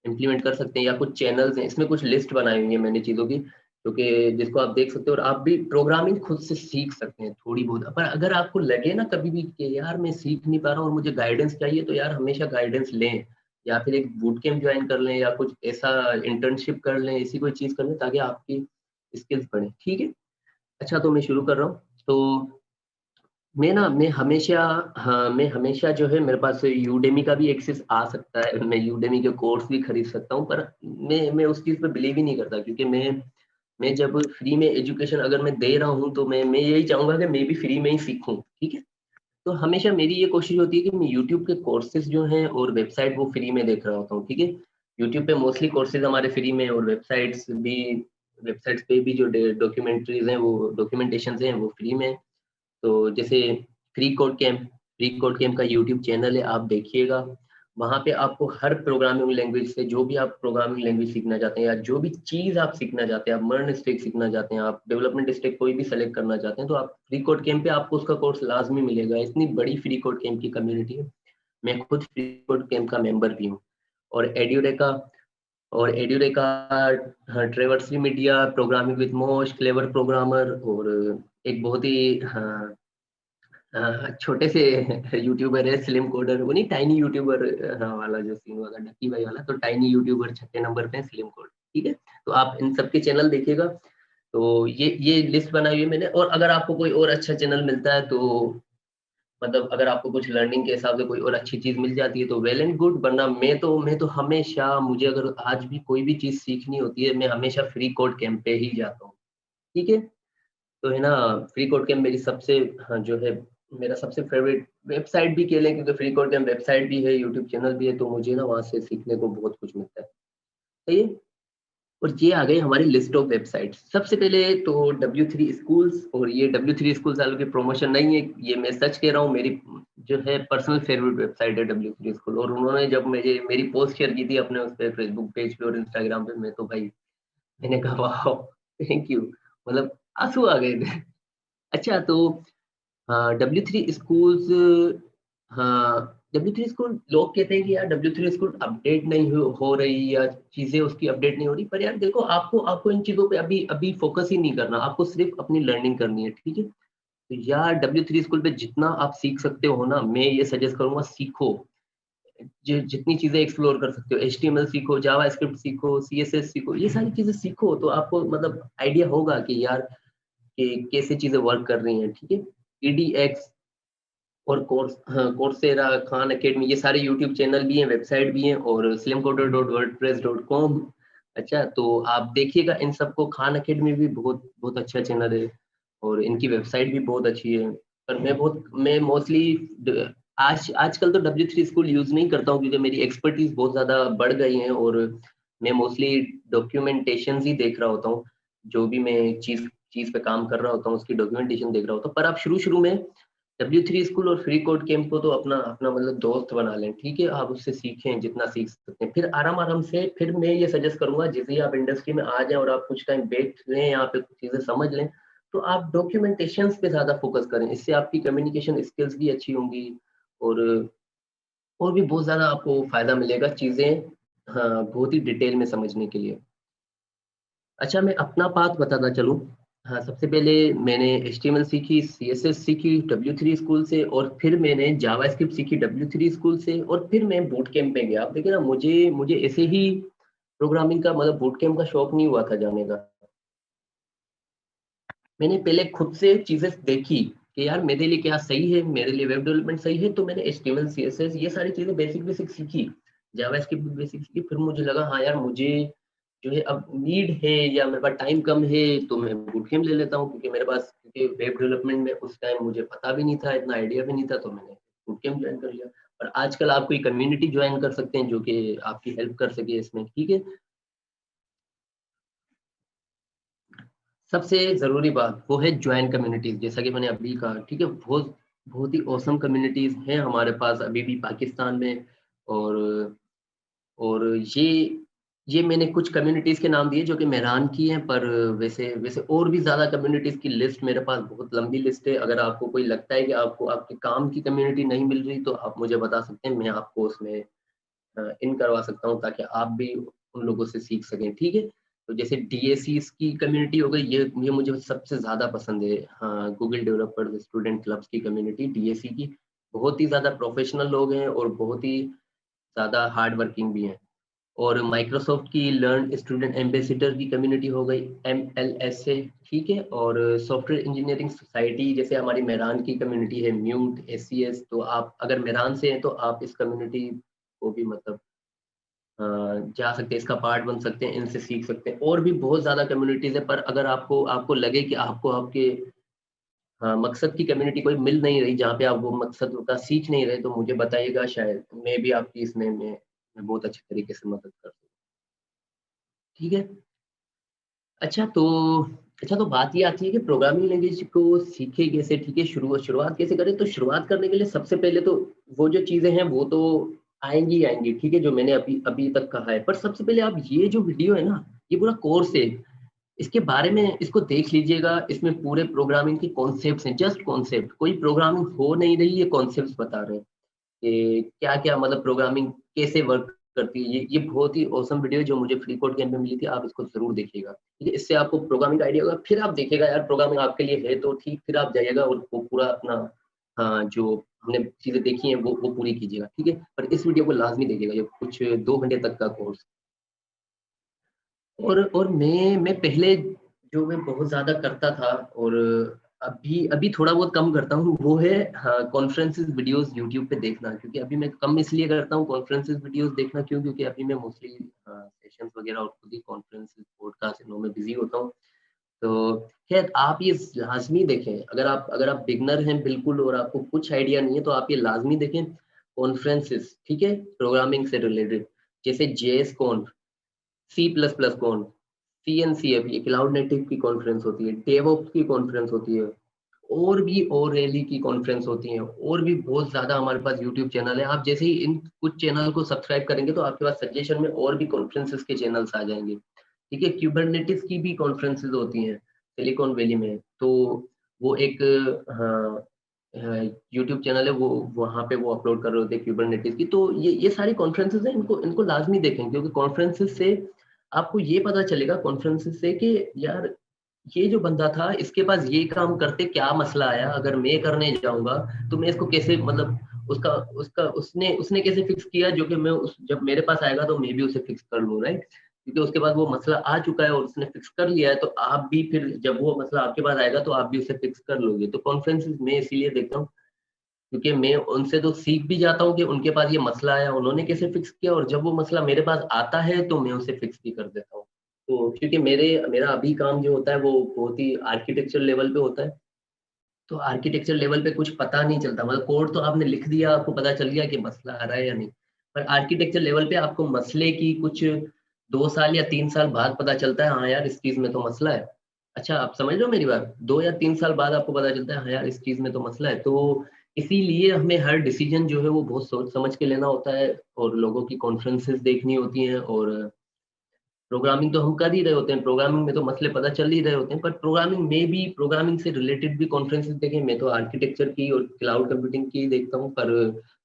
इम्प्लीमेंट कर सकते हैं, या कुछ चैनल्स हैं, इसमें कुछ लिस्ट बनाई हुई है मैंने चीज़ों की, जो कि जिसको आप देख सकते हो, और आप भी प्रोग्रामिंग खुद से सीख सकते हैं थोड़ी बहुत। पर अगर आपको लगे ना कभी भी कि यार मैं सीख नहीं पा रहा हूँ और मुझे गाइडेंस चाहिए, तो यार हमेशा गाइडेंस लें, या फिर एक बूट कैंप ज्वाइन कर लें, या कुछ ऐसा इंटर्नशिप कर लें, ऐसी कोई चीज़ कर लें ताकि आपकी स्किल्स बढ़ें, ठीक है? अच्छा, तो मैं शुरू कर रहा हूँ। तो मैं हमेशा, हाँ, मैं हमेशा जो है, मेरे पास यूडेमी का भी एक्सेस आ सकता है, मैं यूडेमी के कोर्स भी खरीद सकता हूँ, पर मैं उस चीज़ पे बिलीव ही नहीं करता, क्योंकि मैं जब फ्री में एजुकेशन अगर मैं दे रहा हूँ, तो मैं यही चाहूँगा कि मैं भी फ्री में ही सीखूँ, ठीक है? तो हमेशा मेरी ये कोशिश होती है कि मैं यूट्यूब के कोर्सेज़ जो हैं और वेबसाइट, वो फ्री में देख रहा होता हूँ, ठीक है? यूट्यूब पे मोस्टली कोर्सेज़ हमारे फ्री में, और वेबसाइट्स पे भी जो डॉक्यूमेंट्रीज़ हैं, वो डॉक्यूमेंटेशंस हैं, वो फ्री में। तो जैसे फ्री कोड कैम्प का यूट्यूब चैनल है, आप देखिएगा। वहाँ पे आपको हर प्रोग्रामिंग लैंग्वेज से, जो भी आप प्रोग्रामिंग लैंग्वेज सीखना चाहते हैं, या जो भी चीज़ आप सीखना चाहते हैं, आप मर्न स्टैक सीखना चाहते हैं, आप डेवलपमेंट स्टैक कोई भी सेलेक्ट करना चाहते हैं, तो आप फ्री कोड कैम्प पे आपको उसका कोर्स लाज़मी मिलेगा। इतनी बड़ी फ्री कोड कैम्प की कम्युनिटी है। मैं खुद फ्री कोड कैम्प का मेंबर भी हूँ। और एड्यूरेका एड्यूरेका, हाँ, Traversy Media, programming with Mosh, Clever Programmer, और एक बहुत ही, हाँ, छोटे से यूट्यूबर है, स्लिम कोडर, वो नहीं, टाइनी यूट्यूबर, हाँ, वाला जो सीन हुआ था डक्की भाई वाला, तो टाइनी यूट्यूबर छठे नंबर पे है, स्लिम कोड, ठीक है? तो आप इन सबके चैनल देखिएगा। तो ये लिस्ट बनाई हुई है मैंने, और अगर आपको कोई और अच्छा चैनल मिलता है, तो मतलब अगर आपको कुछ लर्निंग के हिसाब से कोई और अच्छी चीज़ मिल जाती है, तो वेल एंड गुड, वरना मैं तो हमेशा, मुझे अगर आज भी कोई भी चीज़ सीखनी होती है, मैं हमेशा फ्री कोड कैंप पे ही जाता हूँ, ठीक है? तो है ना, फ्री कोड कैम्प मेरी सबसे, हाँ, जो है, मेरा सबसे फेवरेट वेबसाइट भी कह लें, क्योंकि फ्री कोड कैम्प वेबसाइट भी है, यूट्यूब चैनल भी है, तो मुझे ना वहाँ से सीखने को बहुत कुछ मिलता है। सही है? और ये आ गई हमारी लिस्ट ऑफ वेबसाइट्स। सबसे पहले तो डब्ल्यू3 स्कूल्स, और ये डब्ल्यू3 स्कूल्स वालों की प्रमोशन नहीं है, ये मैं सच कह रहा हूँ, मेरी जो है पर्सनल फेवरेट वेबसाइट है डब्ल्यू3 स्कूल। और उन्होंने जब मेरी पोस्ट शेयर की थी अपने उस पे, फेसबुक पेज पे और इंस्टाग्राम पे, मैं तो भाई, मैंने कहा वाह! थैंक यू, मतलब आँसू आ गए थे। अच्छा, तो हाँ, डब्ल्यू3 स्कूल्स, हाँ, डब्ल्यू3 स्कूल, लोग कहते हैं कि यार डब्ल्यू3 स्कूल अपडेट नहीं हो रही, या चीज़ें उसकी अपडेट नहीं हो रही। पर यार देखो, आपको आपको इन चीज़ों पे अभी अभी फोकस ही नहीं करना, आपको सिर्फ़ अपनी लर्निंग करनी है, ठीक है? तो यार डब्ल्यू3 स्कूल पे जितना आप सीख सकते हो ना, मैं ये सजेस्ट करूँगा, सीखो। जितनी चीज़ें एक्सप्लोर कर सकते हो, एचटीएमएल सीखो, जावास्क्रिप्ट सीखो, सीएसएस सीखो, ये सारी चीज़ें सीखो, तो आपको मतलब आइडिया होगा कि यार, कि कैसे चीज़ें वर्क कर रही हैं, ठीक है? ईडीएक्स और कोर्सेरा, खान अकेडमी, ये सारे यूट्यूब चैनल भी हैं, वेबसाइट भी हैं, और slimcoder.wordpress.com। अच्छा, तो आप देखिएगा इन सबको। खान अकेडमी भी बहुत बहुत अच्छा चैनल है, और इनकी वेबसाइट भी बहुत अच्छी है। पर मैं मोस्टली आज आजकल तो डब्ल्यू3 स्कूल यूज़ नहीं करता हूँ, क्योंकि मेरी एक्सपर्टीज़ बहुत ज़्यादा बढ़ गई है, और मैं मोस्टली डॉक्यूमेंटेशंस ही देख रहा होता हूँ। जो भी मैं चीज़ चीज़ पे काम कर रहा होता हूँ, उसकी डॉक्यूमेंटेशन देख रहा होता हूँ। पर आप शुरू-शुरू में डब्ल्यू3 स्कूल और फ्री कोड कैंप को तो अपना अपना मतलब दोस्त बना लें, ठीक है? आप उससे सीखें जितना सीख सकते हैं। फिर आराम-आराम से, फिर मैं ये सजेस्ट करूँगा, जैसे ही आप इंडस्ट्री में आ जाएँ और आप कुछ टाइम बैठ लें, यहाँ पे कुछ चीज़ें समझ लें, तो आप डॉक्यूमेंटेशंस पे ज़्यादा फ़ोकस करें। इससे आपकी कम्युनिकेशन स्किल्स भी अच्छी होंगी, और और भी बहुत ज़्यादा आपको फ़ायदा मिलेगा चीज़ें, हाँ, बहुत ही डिटेल में समझने के लिए। अच्छा, मैं अपना पाथ बताता चलूँ। हाँ, सबसे पहले मैंने एचटीएमएल सीखी, सीएसएस सीखी डब्ल्यू3 स्कूल से, और फिर मैंने जावास्क्रिप्ट सीखी डब्ल्यू3 स्कूल से, और फिर मैं बूट कैंप में गया। आप देखिए ना, मुझे मुझे ऐसे ही प्रोग्रामिंग का मतलब बूट कैंप का शौक नहीं हुआ था जाने का। मैंने पहले खुद से चीज़ें देखी कि यार मेरे लिए क्या सही है, मेरे लिए वेब डेवलपमेंट सही है, तो मैंने एचटीएमएल, सीएसएस, ये सारी चीज़ें बेसिक बेसिक सीखी। जावास्क्रिप्ट भी बेसिक सीखी, फिर मुझे लगा हाँ यार, मुझे जो है अब नीड है, या मेरे पास टाइम कम है, तो मैं बूट कैंप ले लेता हूँ, क्योंकि मेरे पास, क्योंकि वेब डेवलपमेंट में उस टाइम मुझे पता भी नहीं था, इतना आइडिया भी नहीं था, तो मैंने बूट कैंप जॉइन कर लिया। और आजकल आप कोई कम्युनिटी जॉइन कर सकते हैं, जो कि आपकी हेल्प कर सके इसमें, ठीक है? सबसे ज़रूरी बात वो है जॉइन कम्युनिटीज़, जैसा कि मैंने अभी कहा, ठीक है? बहुत बहुत ही ऑसम कम्युनिटीज़ हैं हमारे पास अभी भी पाकिस्तान में। और और ये ये मैंने कुछ कम्युनिटीज़ के नाम दिए जो कि मेहरान की हैं, पर वैसे वैसे और भी ज़्यादा कम्युनिटीज़ की लिस्ट मेरे पास बहुत लंबी लिस्ट है। अगर आपको कोई लगता है कि आपको आपके काम की कम्युनिटी नहीं मिल रही, तो आप मुझे बता सकते हैं, मैं आपको उसमें इन करवा सकता हूँ ताकि आप भी उन लोगों से सीख सकें, ठीक है? तो जैसे डीएसीज़ की कम्युनिटी हो गई, ये मुझे सबसे ज़्यादा पसंद है। हाँ, गूगल डेवलपर्स स्टूडेंट क्लब्स की कम्युनिटी डीएसी की, बहुत ही ज़्यादा प्रोफेशनल लोग हैं और बहुत ही ज़्यादा हार्ड वर्किंग भी हैं। और माइक्रोसॉफ्ट की लर्न स्टूडेंट एम्बेसडर की कम्युनिटी हो गई एमएलएसए, ठीक है? और सॉफ्टवेयर इंजीनियरिंग सोसाइटी जैसे हमारी मेहरान की कम्युनिटी है म्यूट एससीएस, तो आप अगर मेहरान से हैं तो आप इस कम्युनिटी को भी मतलब अ, जा सकते हैं, इसका पार्ट बन सकते हैं, इनसे सीख सकते हैं। और भी बहुत ज़्यादा कम्युनिटीज़ है, पर अगर आपको आपको लगे कि आपको आपके मकसद की कम्युनिटी कोई मिल नहीं रही, जहाँ पे आप वो मकसद का सीख नहीं रहे, तो मुझे बताइएगा, शायद मैं भी आपकी इसमें मैं बहुत अच्छे तरीके से मदद कर सकूँ। ठीक है? अच्छा तो अच्छा तो बात ये आती है कि प्रोग्रामिंग लैंग्वेज को सीखें कैसे, ठीक है? शुरुआत कैसे करें? तो शुरुआत करने के लिए सबसे पहले तो वो जो चीज़ें हैं वो तो आएँगी ही आएँगी, ठीक है? जो मैंने अभी अभी तक कहा है। पर सबसे पहले आप ये जो वीडियो है ना, ये पूरा कोर्स है, इसके बारे में इसको देख लीजिएगा। इसमें पूरे प्रोग्रामिंग के कॉन्सेप्ट्स हैं, जस्ट कॉन्सेप्ट। कोई प्रोग्रामिंग हो नहीं रही, ये कॉन्सेप्ट्स बता रहे हैं। कि क्या-क्या मतलब प्रोग्रामिंग कैसे वर्क करती है। ये बहुत ही ऑसम वीडियो है जो मुझे फ्री कोड कैंप में मिली थी, आप इसको ज़रूर देखिएगा। ठीक है? इससे आपको प्रोग्रामिंग का आइडिया होगा, फिर आप देखिएगा यार प्रोग्रामिंग आपके लिए है तो ठीक, फिर आप जाइएगा और वो पूरा अपना जो हमने चीज़ें देखी हैं वो पूरी कीजिएगा, ठीक है? पर इस वीडियो को लाज़मी देखिएगा, ये कुछ 2 घंटे तक का कोर्स। और मैं पहले जो मैं बहुत ज़्यादा करता था और अभी अभी थोड़ा बहुत कम करता हूँ, वो है कॉन्फ्रेंसेस वीडियोज़ यूट्यूब पे देखना। क्योंकि अभी मैं कम इसलिए करता हूँ कॉन्फ्रेंसेस वीडियोज़ देखना, क्यों? क्योंकि अभी मैं मोस्टली सेशंस वगैरह और खुद ही कॉन्फ्रेंसेस, पॉडकास्ट इनों में बिज़ी होता हूँ। तो खैर आप ये लाज़मी देखें, अगर आप बिगिनर हैं बिल्कुल और आपको कुछ आइडिया नहीं है, तो आप ये लाज़मी देखें कॉन्फ्रेंसेस, ठीक है? प्रोग्रामिंग से रिलेटेड, जैसे जेएस कॉन्फ, सी प्लस प्लस कॉन्फ, सीएनसीएफ, ये क्लाउड नेटिव की कॉन्फ्रेंस होती है, डेवऑप्स की कॉन्फ्रेंस होती है, और भी और रैली की कॉन्फ्रेंस होती हैं, और भी बहुत ज़्यादा हमारे पास यूट्यूब चैनल है। आप जैसे ही इन कुछ चैनल को सब्सक्राइब करेंगे, तो आपके पास सजेशन में और भी कॉन्फ्रेंसेस के चैनल्स आ जाएँगे। ठीक है? कुबरनेटिस की भी कॉन्फ्रेंसेस होती हैं, सिलिकॉन वैली में। तो वो एक हाँ, यूट्यूब चैनल है, वो वहाँ पे वो अपलोड कर रहे होते हैं कुबरनेटिस की। तो ये सारी कॉन्फ्रेंसेस हैं, इनको इनको लाज़मी देखें, क्योंकि कॉन्फ्रेंसेस से आपको ये पता चलेगा कॉन्फ्रेंसेस से कि यार ये जो बंदा था, इसके पास ये काम करते क्या मसला आया, अगर मैं करने जाऊँगा, तो मैं इसको कैसे मतलब उसका उसका उसने उसने कैसे फिक्स किया, जो कि मैं उस जब मेरे पास आएगा तो मैं भी उसे फिक्स कर लूँ, राइट? क्योंकि उसके बाद वो मसला आ चुका है और उसने फिक्स कर लिया है, तो आप भी फिर जब वो मसला आपके पास आएगा, तो आप भी उसे फिक्स कर लोगे। तो कॉन्फ्रेंसेस मैं इसीलिए देखता हूँ, क्योंकि मैं उनसे तो सीख भी जाता हूँ कि उनके पास ये मसला आया, उन्होंने कैसे फिक्स किया, और जब वो मसला मेरे पास आता है, तो मैं उसे फिक्स भी कर देता हूँ। तो क्योंकि मेरा अभी काम जो होता है, वो बहुत ही आर्किटेक्चर लेवल पे होता है। तो आर्किटेक्चर लेवल पे कुछ पता नहीं चलता, मतलब कोड तो आपने लिख दिया, आपको पता चल गया कि मसला आ रहा है या नहीं। पर आर्किटेक्चर लेवल पे आपको मसले की कुछ 2 साल या 3 साल बाद पता चलता है, हाँ यार, इस चीज़ में तो मसला है। अच्छा, आप समझ रहे हो मेरी बात? 2 या 3 साल बाद आपको पता चलता है, हाँ यार, इस चीज़ में तो मसला है। तो इसीलिए हमें हर डिसीज़न जो है वो बहुत सोच समझ के लेना होता है, और लोगों की कॉन्फ्रेंसेस देखनी होती हैं, और प्रोग्रामिंग तो हम कर ही रहे होते हैं, प्रोग्रामिंग में तो मसले पता चल ही रहे होते हैं, पर प्रोग्रामिंग से रिलेटेड भी कॉन्फ्रेंसेस देखे। मैं तो आर्किटेक्चर की और क्लाउड कंप्यूटिंग की देखता हूँ, पर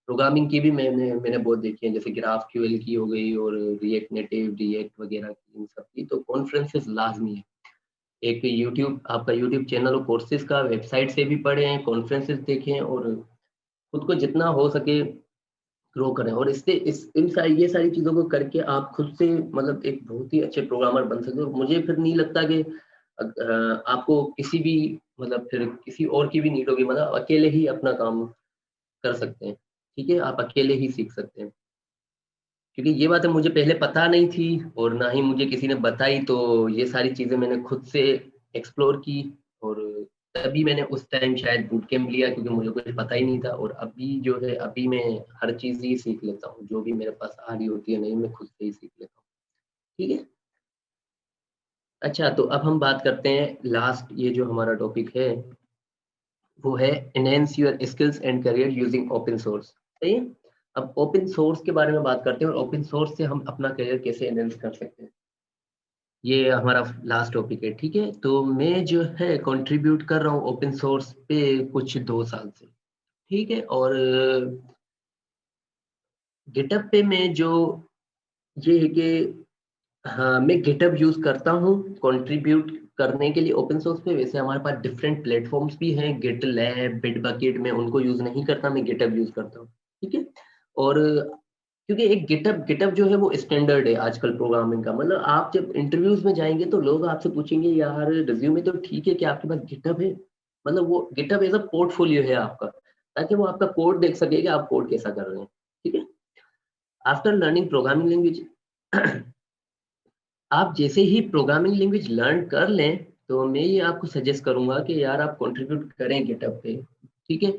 प्रोग्रामिंग की भी मैंने बहुत देखी है, जैसे ग्राफक्यूएल की हो गई, और रिएक्ट नेटिव, रिएक्ट वगैरह की, इन सब की तो कॉन्फ्रेंसेस लाज़मी है। एक यूट्यूब, आपका यूट्यूब चैनल और कोर्सेज़ का, वेबसाइट से भी पढ़ें, कॉन्फ्रेंसेस देखें, और खुद को जितना हो सके ग्रो करें, और इससे इस इन सारी ये सारी चीज़ों को करके आप खुद से मतलब एक बहुत ही अच्छे प्रोग्रामर बन सकते हो। मुझे फिर नहीं लगता कि आपको किसी भी मतलब फिर किसी और की भी नीड होगी, मतलब अकेले ही अपना काम कर सकते हैं, ठीक है? आप अकेले ही सीख सकते हैं। क्योंकि ये बातें मुझे पहले पता नहीं थी, और ना ही मुझे किसी ने बताई, तो ये सारी चीज़ें मैंने खुद से एक्सप्लोर की, और तभी मैंने उस टाइम शायद बूट कैम्प लिया, क्योंकि मुझे कुछ पता ही नहीं था। और अभी जो है, अभी मैं हर चीज़ ही सीख लेता हूँ, जो भी मेरे पास आ रही होती है, नहीं, मैं खुद से ही सीख लेता हूँ, ठीक है? अच्छा, तो अब हम बात करते हैं, लास्ट ये जो हमारा टॉपिक है, वो है enhance your skills and career using open source, सही है? अब ओपन सोर्स के बारे में बात करते हैं और ओपन सोर्स से हम अपना करियर कैसे एनहेंस कर सकते हैं। ये हमारा लास्ट टॉपिक है, ठीक है? तो मैं जो है कंट्रीब्यूट कर रहा हूँ ओपन सोर्स पे कुछ 2 साल से, ठीक है? और गिटहब पे मैं जो ये है कि हाँ, मैं गिटहब यूज़ करता हूँ कंट्रीब्यूट करने के लिए ओपन सोर्स पे। वैसे हमारे पास डिफरेंट प्लेटफ़ॉर्म्स भी हैं, गिटलैब, बिटबकेट, मैं उनको यूज़ नहीं करता, मैं गिटहब यूज़ करता हूँ, ठीक है? और क्योंकि एक गिटहब गिटहब जो है वो स्टैंडर्ड है आजकल प्रोग्रामिंग का। मतलब आप जब इंटरव्यूज़ में जाएँगे तो लोग आपसे पूछेंगे, यार रिज़्यूमे तो ठीक है, क्या आपके पास गिटहब है? मतलब वो गिटहब एज़ अ पोर्टफोलियो है आपका, ताकि वो आपका कोड देख सके कि आप कोड कैसा कर रहे हैं, ठीक है? आफ्टर लर्निंग प्रोग्रामिंग लैंग्वेज आप जैसे ही प्रोग्रामिंग लैंग्वेज लर्न कर लें, तो मैं ये आपको सजेस्ट करूँगा कि यार आप कंट्रीब्यूट करें गिटहब पे, ठीक है?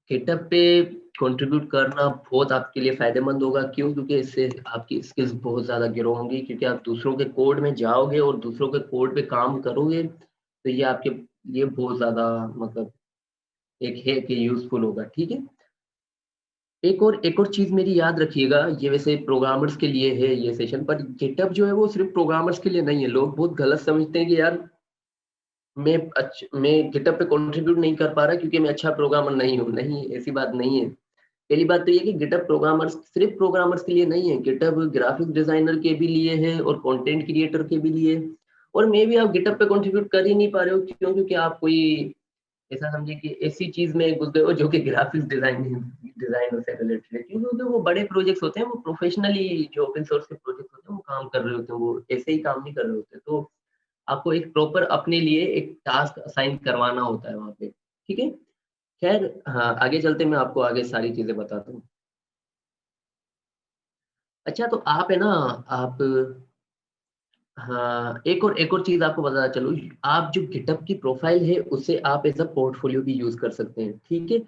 गिटहब पे कंट्रीब्यूट करना बहुत आपके लिए फ़ायदेमंद होगा, क्यों? क्योंकि इससे आपकी स्किल्स बहुत ज़्यादा ग्रो होंगी, क्योंकि आप दूसरों के कोड में जाओगे और दूसरों के कोड पे काम करोगे, तो ये आपके लिए बहुत ज़्यादा मतलब एक है कि यूज़फुल होगा, ठीक है? एक और चीज़ मेरी याद रखिएगा, ये वैसे प्रोग्रामर्स के लिए है ये सेशन, पर गिटहब जो है वो सिर्फ़ प्रोग्रामर्स के लिए नहीं है। लोग बहुत गलत समझते हैं कि यार मैं गिटहब पे कंट्रीब्यूट नहीं कर पा रहा क्योंकि मैं अच्छा प्रोग्रामर नहीं हूँ। नहीं, ऐसी बात नहीं है। पहली बात तो ये है कि गिटहब प्रोग्रामर्स सिर्फ़ प्रोग्रामर्स के लिए नहीं है, गिटहब ग्राफ़िक डिज़ाइनर के भी लिए है और कंटेंट क्रिएटर के भी लिए है। और मेबी आप गिटहब पे कंट्रीब्यूट कर ही नहीं पा रहे हो, क्यों? क्योंकि आप कोई ऐसा समझिए कि ऐसी चीज़ में घुस गए हो जो कि ग्राफ़िक्स डिज़ाइनर से रिलेटेड है। क्यों? क्योंकि वो बड़े प्रोजेक्ट्स होते हैं, वो प्रोफ़ेशनली जो ओपन सोर्स के प्रोजेक्ट्स होते हैं, वो काम कर रहे होते हैं, वो ऐसे ही काम नहीं कर रहे होते। तो आपको एक प्रॉपर अपने लिए एक टास्क असाइन करवाना होता है वहाँ पे, ठीक है? ख़ैर हाँ, आगे चलते मैं आपको आगे सारी चीज़ें बताता हूँ। अच्छा, तो आप है ना, आप हाँ, एक और चीज़ आपको बताना चलूँ, आप जो गिटहब की प्रोफ़ाइल है, उसे आप एज़ अ पोर्टफ़ोलियो भी यूज़ कर सकते हैं, ठीक है?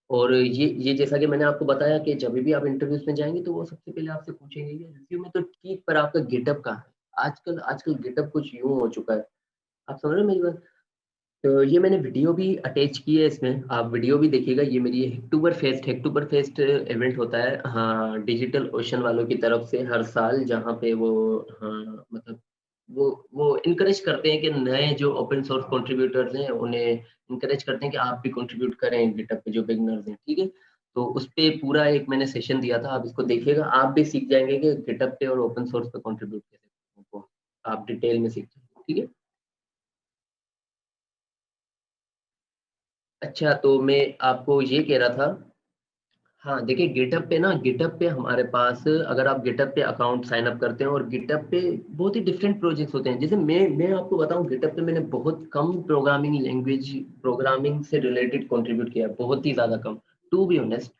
और ये जैसा कि मैंने आपको बताया कि जभी भी आप इंटरव्यूज़ में जाएँगे, तो वो सबसे पहले आपसे पूछेंगे कि रिज़्यूमे तो ठीक, पर आपका गिटहब कहाँ है? आजकल आजकल गिटहब कुछ यूँ हो चुका है, आप समझ रहे हो मेरी बात? तो ये मैंने वीडियो भी अटैच की है इसमें, आप वीडियो भी देखिएगा। ये मेरी हेक्टोबर फेस्ट इवेंट होता है, हाँ, डिजिटल ओशन वालों की तरफ से हर साल, जहाँ पे वो हाँ, मतलब वो इनकरेज करते हैं कि नए जो ओपन सोर्स कंट्रीब्यूटर्स हैं, उन्हें इनकरेज करते हैं कि आप भी कंट्रीब्यूट करें गिटहब पे, जो बिगिनर्स हैं, ठीक है? तो उसपे पूरा एक मैंने सेशन दिया था, आप इसको देखिएगा, आप भी सीख जाएँगे कि गिटहब पे और ओपन सोर्स पे कंट्रीब्यूट कैसे करते हैं, वो आप डिटेल में सीख जाएँगे, ठीक है? अच्छा, तो मैं आपको ये कह रहा था, हाँ, देखिए गिटहब पे हमारे पास, अगर आप गिटहब पे अकाउंट साइन अप करते हैं और गिटहब पे बहुत ही डिफरेंट प्रोजेक्ट्स होते हैं। जैसे मैं आपको बताऊँ, गिटहब पे मैंने बहुत कम प्रोग्रामिंग से रिलेटेड कंट्रीब्यूट किया है, बहुत ही ज़्यादा कम, टू बी ऑनेस्ट।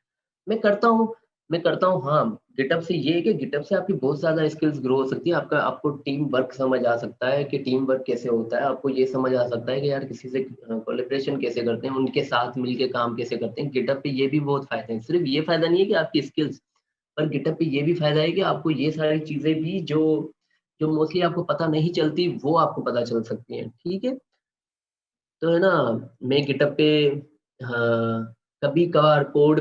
मैं करता हूँ मैं करता हूँ, हाँ, गिटहब से ये है कि गिटहब से आपकी बहुत ज़्यादा स्किल्स ग्रो हो सकती है। आपको टीम वर्क समझ आ सकता है कि टीम वर्क कैसे होता है। आपको ये समझ आ सकता है कि यार किसी से कोलैबोरेशन कैसे करते हैं, उनके साथ मिलके काम कैसे करते हैं। गिटहब पे ये भी बहुत फ़ायदे हैं। सिर्फ़ ये फ़ायदा नहीं है कि आपकी स्किल्स, पर गिटहब पे ये भी फ़ायदा है कि आपको ये सारी चीज़ें भी जो जो मोस्टली आपको पता नहीं चलती, वो आपको पता चल सकती हैं, ठीक है? तो है ना, मैं गिटहब पे हाँ, कभी-कभार कोड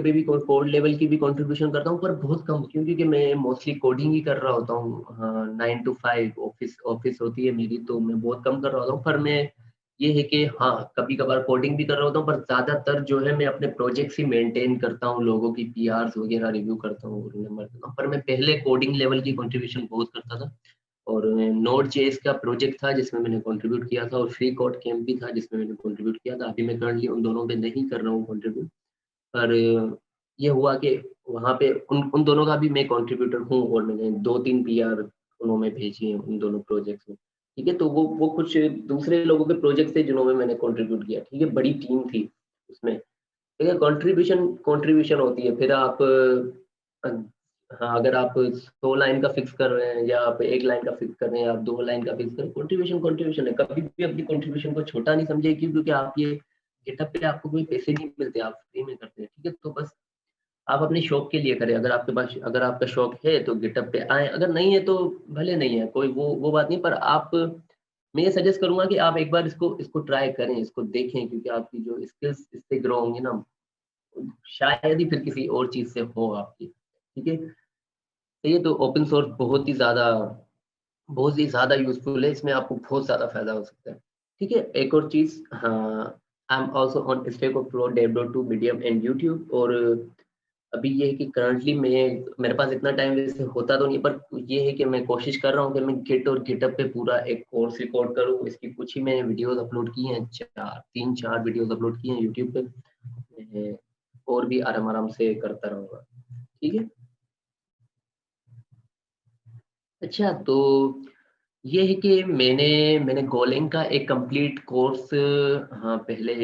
लेवल की भी कंट्रीब्यूशन करता हूँ, पर बहुत कम, क्यों? क्योंकि मैं मोस्टली कोडिंग ही कर रहा होता हूँ। हाँ, 9 टू 5 ऑफ़िस ऑफ़िस होती है मेरी, तो मैं बहुत कम कर रहा होता हूँ। पर मैं ये है कि हाँ, कभी-कभार कोडिंग भी कर रहा होता हूँ, पर ज़्यादातर जो है मैं अपने प्रोजेक्ट्स ही मेंटेन करता हूँ, लोगों की पीआर्स वगैरह रिव्यू करता हूँ और नंबर देता हूँ। पर मैं पहले कोडिंग लेवल की कंट्रीब्यूशन बहुत करता था। और नोड जेएस का प्रोजेक्ट था जिसमें मैंने कंट्रीब्यूट किया था, और फ्री कोड कैंप भी था जिसमें मैंने कंट्रीब्यूट किया था। अभी मैं करंटली उन दोनों पे नहीं कर रहा हूँ कंट्रीब्यूट, पर ये हुआ कि वहाँ पे उन उन दोनों का भी मैं कंट्रीब्यूटर हूँ, और मैंने 2-3 पीआर उन्होंने भेजी हैं उन दोनों प्रोजेक्ट्स में। ठीक है? तो वो कुछ दूसरे लोगों के प्रोजेक्ट थे जिन्होंने मैंने कंट्रीब्यूट किया। ठीक है? बड़ी टीम थी उसमें। ठीक है? कंट्रीब्यूशन कंट्रीब्यूशन होती है। फिर आप अ, हाँ, अगर आप 100 लाइन का फिक्स कर रहे हैं, या आप 1 लाइन का फिक्स कर रहे हैं, आप 2 लाइन का फिक्स कर रहे हैं, कंट्रीब्यूशन कंट्रीब्यूशन है। कभी भी अपनी कंट्रीब्यूशन को छोटा नहीं समझिए, क्यों? क्योंकि आप ये गिटहब पे आपको कोई पैसे नहीं मिलते, आप फ्री में करते हैं, ठीक है? तो बस आप अपने शौक के लिए करें। अगर आपका शौक है तो गिटहब पे आएँ, अगर नहीं है तो भले नहीं है, कोई वो बात नहीं, पर आप मैं ये सजेस्ट करूँगा कि आप एक बार इसको इसको ट्राई करें, इसको देखें, क्योंकि आपकी जो स्किल्स इससे ग्रो होंगी ना, शायद ही फिर किसी और चीज़ से हो आपकी, ठीक है? तो ये तो ओपन सोर्स बहुत ही ज़्यादा यूज़फुल है, इसमें आपको बहुत ज़्यादा फ़ायदा हो सकता है। ठीक है, एक और चीज़, हाँ, I am also on Stack Overflow, dev to, Medium and YouTube. और अभी ये है कि करंटली मेरे पास इतना टाइम वैसे होता तो नहीं, पर ये है कि मैं कोशिश कर रहा हूँ कि मैं गिट और गिटहब पे पूरा एक कोर्स रिकॉर्ड करूँ। इसकी कुछ ही मैंने वीडियोज़ अपलोड की हैं, 3-4 वीडियोज़ अपलोड की हैं यूट्यूब पे। मैं और भी आराम-आराम से करता रहूँगा। ठीक है? अच्छा, तो ये है कि मैंने गोलैंग का एक कंप्लीट कोर्स, हाँ, पहले,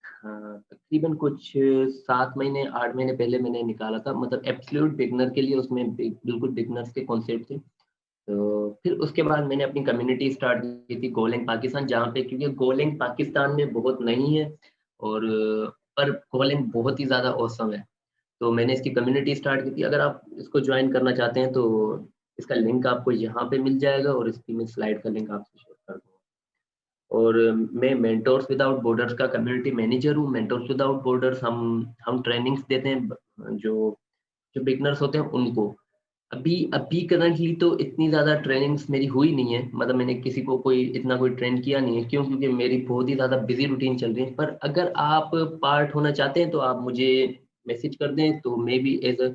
हाँ, तकरीबन कुछ 7 महीने, 8 महीने पहले मैंने निकाला था, मतलब एब्सोल्यूट बिगिनर के लिए। उसमें बिल्कुल बिगिनर्स के कॉन्सेप्ट थे। तो फिर उसके बाद मैंने अपनी कम्युनिटी स्टार्ट की थी गोलैंग पाकिस्तान, जहाँ पे, क्योंकि गोलैंग पाकिस्तान में बहुत नहीं है, और पर गोलैंग बहुत ही ज़्यादा ऑसम है। तो मैंने इसकी कम्युनिटी स्टार्ट की थी। अगर आप इसको जॉइन करना चाहते हैं तो इसका लिंक आपको यहाँ पे मिल जाएगा, और इसकी मैं स्लाइड का लिंक आपसे शेयर कर दूँगा। और मैं मेंटोर्स विदाउट बॉर्डर्स का कम्युनिटी मैनेजर हूँ। मेंटोर्स विदाउट बॉर्डर्स हम ट्रेनिंग्स देते हैं, जो जो बिगिनर्स होते हैं उनको। अभी अभी करंटली तो इतनी ज़्यादा ट्रेनिंग्स मेरी हुई नहीं है, मतलब मैंने किसी को कोई इतना कोई ट्रेन किया नहीं है। क्यों? क्योंकि मेरी बहुत ही ज़्यादा बिज़ी रूटीन चल रही है। पर अगर आप पार्ट होना चाहते हैं तो आप मुझे मैसेज कर दें, तो मे बी एज़ अ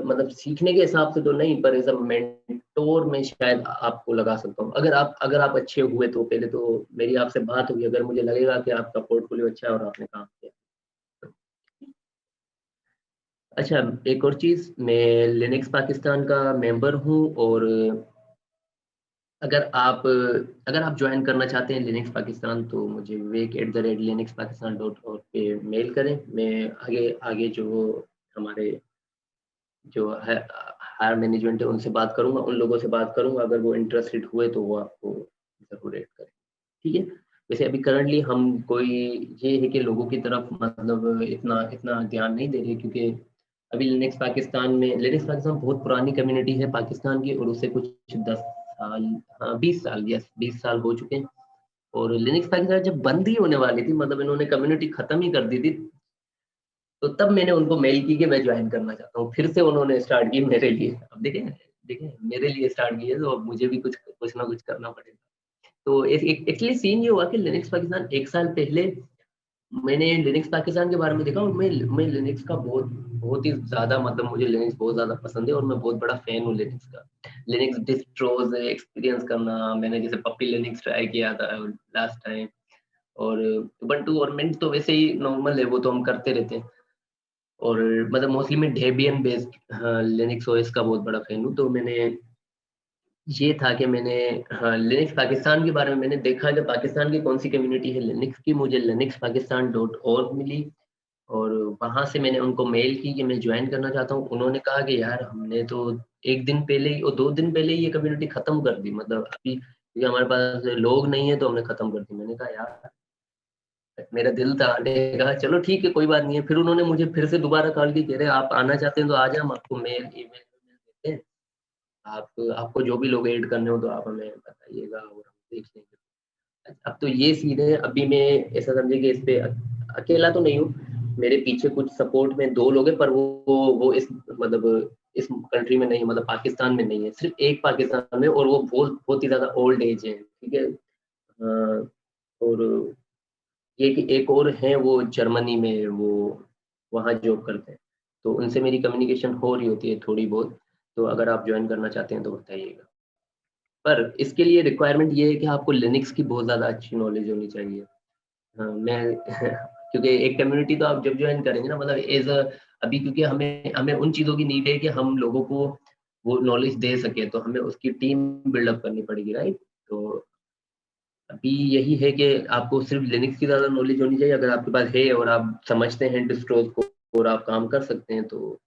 मतलब सीखने के हिसाब से तो नहीं, पर एज़ अ मेंटोर मैं शायद आपको लगा सकता हूँ। अगर आप अच्छे हुए तो पहले तो मेरी आपसे बात हुई, अगर मुझे लगेगा कि आपका पोर्टफोलियो अच्छा है और आपने काम किया। अच्छा, एक और चीज़, मैं लिनक्स पाकिस्तान का मेंबर हूँ। और अगर आप अगर आप जॉइन करना चाहते हैं लिनक्स पाकिस्तान, तो मुझे wik@linuxpakistan.org पे मेल करें। मैं आगे आगे जो हमारे जो है हायर मैनेजमेंट है उनसे बात करूँगा, उन लोगों से बात करूँगा। अगर वो इंटरेस्टेड हुए तो वो आपको ज़रूर ऐड करें। ठीक है? वैसे अभी करंटली हम कोई, ये है कि लोगों की तरफ मतलब इतना इतना ध्यान नहीं दे रहे, क्योंकि अभी लिनक्स पाकिस्तान बहुत पुरानी कम्युनिटी है पाकिस्तान की, और उससे कुछ 10 साल, हाँ, 20 साल, यस, 20 साल हो चुके हैं। और लिनक्स पाकिस्तान जब बंद ही होने वाली थी, मतलब इन्होंने कम्युनिटी खत्म ही कर दी थी, तो तब मैंने उनको मेल की कि मैं जॉइन करना चाहता हूँ। फिर से उन्होंने स्टार्ट की मेरे लिए। अब देखें देखें मेरे लिए स्टार्ट की है, तो अब मुझे भी कुछ ना कुछ करना पड़ेगा। तो एक एक एक्चुअली सीन ये हुआ कि लिनक्स पाकिस्तान 1 साल पहले मैंने लिनक्स पाकिस्तान के बारे में देखा, और मैं लिनक्स का बहुत बहुत ही ज़्यादा, मतलब मुझे लिनक्स बहुत ज़्यादा पसंद है, और मैं बहुत बड़ा फ़ैन हूँ लिनक्स का। लिनक्स डिस्ट्रोज़ एक्सपीरियंस करना, मैंने जैसे पप्पी लिनक्स ट्राई किया था लास्ट टाइम। और उबंटू और मिंट तो वैसे ही नॉर्मल है, वो तो हम करते रहते हैं। और मतलब मोस्टली मैं डेबियन बेस्ड, हाँ, लिनक्स ओएस का बहुत बड़ा फ़ैन हूँ। तो ये था कि मैंने, हाँ, लिनक्स पाकिस्तान के बारे में मैंने देखा कि पाकिस्तान की कौन-सी कम्युनिटी है लिनक्स की, मुझे linuxpakistan.org मिली। और वहाँ से मैंने उनको मेल की कि मैं जॉइन करना चाहता हूँ। उन्होंने कहा कि यार, हमने तो 1 दिन पहले ही और 2 दिन पहले ही ये कम्युनिटी खत्म कर दी, मतलब अभी क्योंकि हमारे पास लोग नहीं है तो हमने खत्म कर दी। मैंने कहा यार, मेरा दिल था, मैंने कहा चलो ठीक है, कोई बात नहीं है। फिर उन्होंने मुझे फिर से दोबारा कॉल की, कह रहे आप आना चाहते हैं तो आ जाओ, हम आपको ईमेल देते हैं। आपको जो भी लोग ऐड करने हो तो आप हमें बताइएगा और हम देख लेंगे। अब तो ये सीन है, अभी मैं ऐसा समझिए कि इस पे अकेला तो नहीं हूँ, मेरे पीछे कुछ सपोर्ट में 2 लोग हैं, पर वो इस मतलब इस कंट्री में नहीं है, मतलब पाकिस्तान में नहीं है, सिर्फ़ एक पाकिस्तान में, और वो बहुत बहुत ही ज़्यादा ओल्ड एज है, ठीक है? और ये कि एक और हैं, वो जर्मनी में, वो वहाँ जॉब करते हैं, तो उनसे मेरी कम्युनिकेशन हो रही होती है थोड़ी बहुत। तो अगर आप जॉइन करना चाहते हैं तो बताइएगा। पर इसके लिए रिक्वायरमेंट ये है कि आपको लिनक्स की बहुत ज़्यादा अच्छी नॉलेज होनी चाहिए। हाँ, मैं क्योंकि एक कम्युनिटी तो आप जब जॉइन करेंगे ना, मतलब अभी क्योंकि हमें हमें उन चीज़ों की नीड है कि हम लोगों को वो नॉलेज दे सकें, तो हमें उसकी टीम बिल्डअप करनी पड़ेगी, राइट? तो अभी यही है कि आपको सिर्फ़ लिनक्स की ज़्यादा नॉलेज होनी चाहिए। अगर आपके पास है और आप समझते हैं डिस्ट्रोज़ को और आप काम कर सकते हैं, तो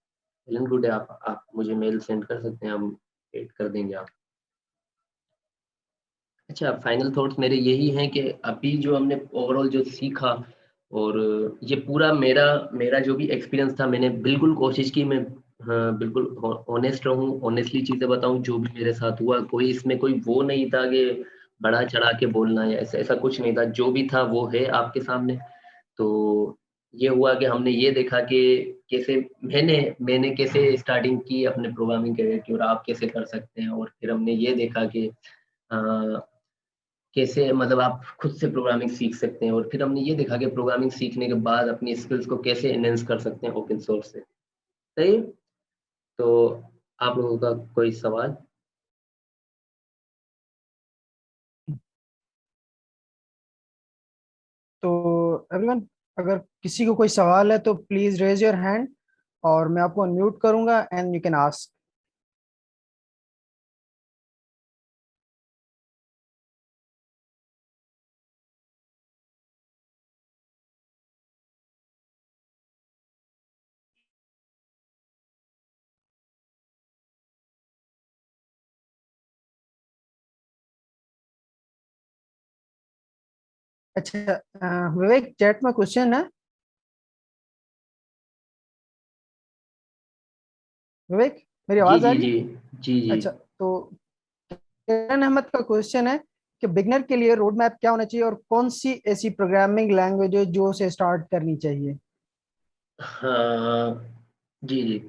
वेल एंड गुड है। आप मुझे मेल सेंड कर सकते हैं, हम ऐड कर देंगे आप। अच्छा, फाइनल थॉट्स मेरे यही हैं कि अभी जो हमने ओवरऑल जो सीखा, और ये पूरा मेरा मेरा जो भी एक्सपीरियंस था, मैंने बिल्कुल कोशिश की, मैं, हाँ, बिल्कुल ऑनेस्ट रहूँ, ऑनेस्टली चीज़ें बताऊँ जो भी मेरे साथ हुआ। कोई इसमें कोई वो नहीं था कि बढ़ा-चढ़ा के बोलना या ऐसा ऐसा कुछ नहीं था। जो भी था वो है आपके सामने। तो ये हुआ कि हमने ये देखा कि कैसे मैंने मैंने कैसे स्टार्टिंग की अपने प्रोग्रामिंग करियर की, और आप कैसे कर सकते हैं। और फिर हमने ये देखा कि कैसे मतलब आप खुद से प्रोग्रामिंग सीख सकते हैं, और फिर हमने ये देखा कि प्रोग्रामिंग सीखने के बाद अपनी स्किल्स को कैसे एनहेंस कर सकते हैं ओपन सोर्स से। सही है? तो आप लोगों का कोई सवाल? तो एवरीवन, अगर किसी को कोई सवाल है तो प्लीज रेज योर हैंड, और मैं आपको अनम्यूट करूंगा एंड यू कैन आस्क। अच्छा, विवेक, चैट में क्वेश्चन है। विवेक, मेरी जी आवाज आ जी रही है? जी। जी जी। अच्छा, तो किरण अहमद का क्वेश्चन है कि बिगनर के लिए रोड मैप क्या होना चाहिए, और कौन सी ऐसी प्रोग्रामिंग लैंग्वेज है जो उसे स्टार्ट करनी चाहिए। हाँ जी जी।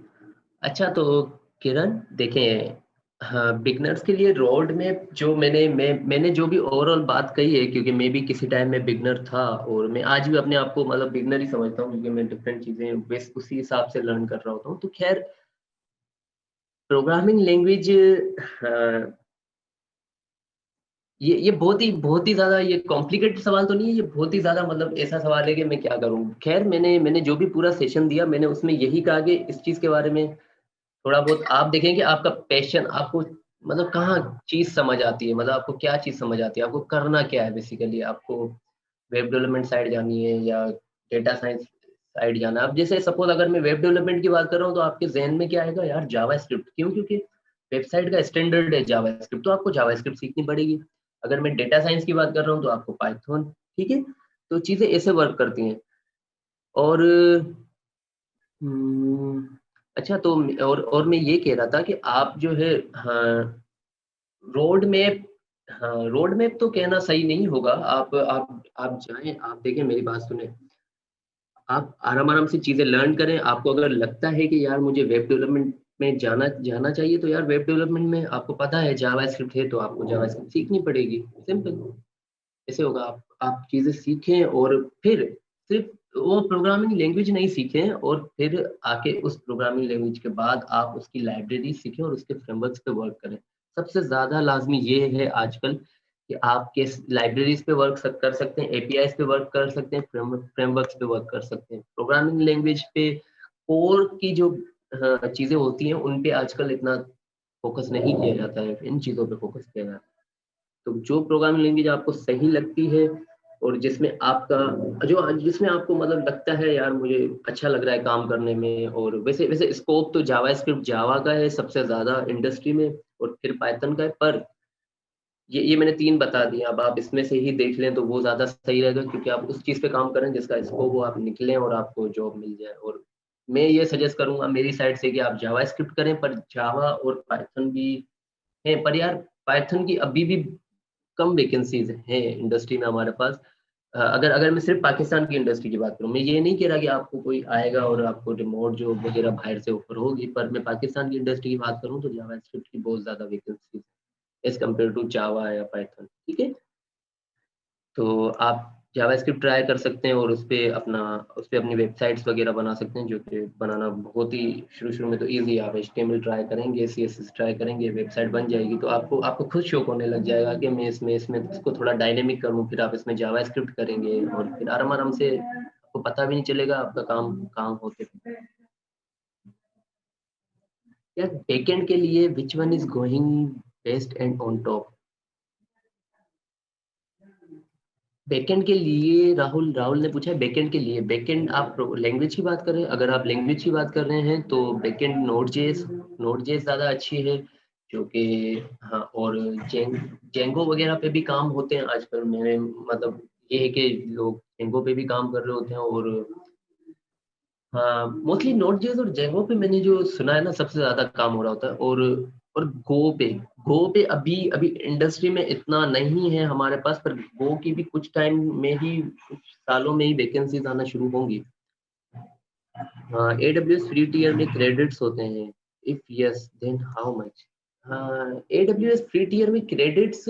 अच्छा तो किरण देखें, हाँ बिगनर्स के लिए रोड में जो मैंने जो भी ओवरऑल बात कही है, क्योंकि मैं भी किसी टाइम में बिगनर था, और मैं आज भी अपने आप को मतलब बिगनर ही समझता हूँ, क्योंकि मैं डिफरेंट चीजें बस उसी हिसाब से लर्न कर रहा होता हूँ। तो खैर प्रोग्रामिंग लैंग्वेज, ये बहुत ही ज्यादा ये कॉम्प्लिकेटेड सवाल तो नहीं है, ये बहुत ही ज्यादा मतलब ऐसा सवाल है कि मैं क्या करूं। खैर मैंने जो भी पूरा सेशन दिया, मैंने उसमें यही कहा कि इस चीज के बारे में थोड़ा बहुत आप देखेंगे, आपका पैशन आपको मतलब कहाँ चीज समझ आती है, मतलब आपको क्या चीज समझ आती है, आपको करना क्या है बेसिकली। आपको वेब डेवलपमेंट साइड जानी है या डेटा साइंस साइड जाना है। अब जैसे सपोज अगर मैं वेब डेवलपमेंट की बात कर रहा हूँ, तो आपके जहन में क्या आएगा यार, जावा स्क्रिप्ट। क्यों? क्योंकि वेबसाइट का स्टैंडर्ड है जावा स्क्रिप्ट, तो आपको जावा स्क्रिप्ट सीखनी पड़ेगी। अगर मैं डेटा साइंस की बात कर रहा हूँ, तो आपको पाइथन। ठीक है? तो चीजें ऐसे वर्क करती हैं। और हम्म, अच्छा तो और मैं ये कह रहा था कि आप जो है, हाँ रोड मैप, हाँ रोड मैप तो कहना सही नहीं होगा। आप जाएं, आप देखें, मेरी बात सुने, आप आराम आराम से चीजें लर्न करें। आपको अगर लगता है कि यार मुझे वेब डेवलपमेंट में जाना जाना चाहिए, तो यार वेब डेवलपमेंट में आपको पता है जावा स्क्रिप्ट है, तो आपको जावा स्क्रिप्ट सीखनी पड़ेगी। सिंपल ऐसे होगा। आप चीजें सीखें, और फिर सिर्फ वो प्रोग्रामिंग लैंग्वेज नहीं सीखें, और फिर आके उस प्रोग्रामिंग लैंग्वेज के बाद आप उसकी लाइब्रेरी सीखें और उसके फ्रेमवर्क्स पे वर्क करें। सबसे ज्यादा लाजमी ये है आजकल कि आप किस लाइब्रेरीज पे वर्क कर सकते हैं, एपीआईज पे वर्क कर सकते हैं, फ्रेमवर्क्स पे वर्क कर सकते हैं। प्रोग्रामिंग लैंग्वेज पे कोर की जो चीजें होती हैं, उन पे आजकल इतना फोकस नहीं किया जाता है, इन चीजों पे फोकस किया जाता है। तो जो प्रोग्रामिंग लैंग्वेज आपको सही लगती है, और जिसमें आपको मतलब लगता है यार मुझे अच्छा लग रहा है काम करने में, और वैसे वैसे स्कोप तो जावा स्क्रिप्ट जावा का है सबसे ज्यादा इंडस्ट्री में, और फिर पाइथन का है। पर ये मैंने 3 बता दिए, अब आप इसमें से ही देख लें तो वो ज्यादा सही रहेगा, क्योंकि आप उस चीज पे काम करें जिसका स्कोप हो, आप निकलें और आपको जॉब मिल जाए। और मैं ये सजेस्ट करूंगा मेरी साइड से कि आप जावा स्क्रिप्ट करें, पर जावा और पाइथन भी है। पर यार पाइथन की अभी भी कम वैकेंसीज हैं इंडस्ट्री में हमारे पास। अगर अगर मैं सिर्फ पाकिस्तान की इंडस्ट्री की बात करूं, मैं ये नहीं कह रहा कि आपको कोई आएगा और आपको रिमोट जॉब वगैरह बाहर से ऑफर होगी, पर मैं पाकिस्तान की इंडस्ट्री की बात करूं तो जावा स्क्रिप्ट की बहुत ज्यादा vacancy as compared to Java या पाइथन। ठीक है? तो आप जावास्क्रिप्ट ट्राई कर सकते हैं, और उस पे अपनी वेबसाइट्स वगैरह बना सकते हैं, जो कि बनाना बहुत ही शुरू शुरू में तो ईजी है। आप एचटीएमएल ट्राई करेंगे, सीएसएस ट्राई करेंगे, वेबसाइट बन जाएगी। तो आपको आपको खुद शौक होने लग जाएगा कि मैं इसमें इसको थोड़ा डायनेमिक करूँ। फिर आप इसमें जावास्क्रिप्ट करेंगे, और फिर आराम आराम से आपको पता भी नहीं चलेगा आपका काम काम होते। यार बैकएंड के लिए which one is going best and on top? Backend के लिए राहुल राहुल ने पूछा है। बैकएंड के लिए, बैकएंड आप लैंग्वेज की बात कर रहे हैं? अगर आप लैंग्वेज की बात कर रहे हैं तो बैकएंड नोड जेएस ज़्यादा अच्छी है, जो कि हाँ। और जेंगो वगैरह पे भी काम होते हैं आजकल। मैंने मतलब ये है कि लोग जेंगो पे भी काम कर रहे होते हैं। और हाँ मोस्टली नोड जेएस और जेंगो पे मैंने जो सुना है ना, सबसे ज्यादा काम हो रहा होता है। और गो पे अभी अभी इंडस्ट्री में इतना नहीं है हमारे पास, पर गो की भी कुछ टाइम में ही, कुछ सालों में ही वैकेंसीज आना शुरू होंगी। हाँ, AWS फ्री टियर में क्रेडिट्स होते हैं, if yes then how much? हाँ, AWS फ्री टियर में क्रेडिट्स,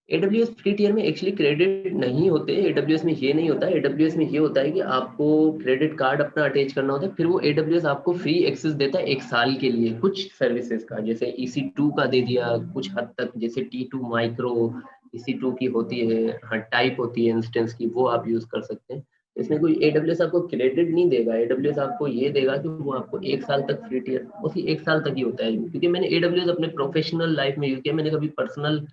AWS फ्री टियर में एक्चुअली क्रेडिट नहीं होते। AWS में ये नहीं होता है। AWS में ये होता है कि आपको क्रेडिट कार्ड अपना अटैच करना होता है, फिर वो AWS आपको फ्री एक्सेस देता है 1 साल के लिए कुछ सर्विसेज का, जैसे EC2 का दे दिया कुछ हद तक, जैसे T2 माइक्रो EC2 की होती है, हाँ टाइप होती है इंस्टेंस की, वो आप यूज कर सकते हैं। इसमें कोई AWS आपको क्रेडिट नहीं देगा। AWS आपको ये देगा कि वो आपको 1 साल तक फ्री टियर, उसी 1 साल तक ही होता है, क्योंकि मैंने AWS अपने प्रोफेशनल लाइफ में यूज किया, मैंने कभी पर्सनल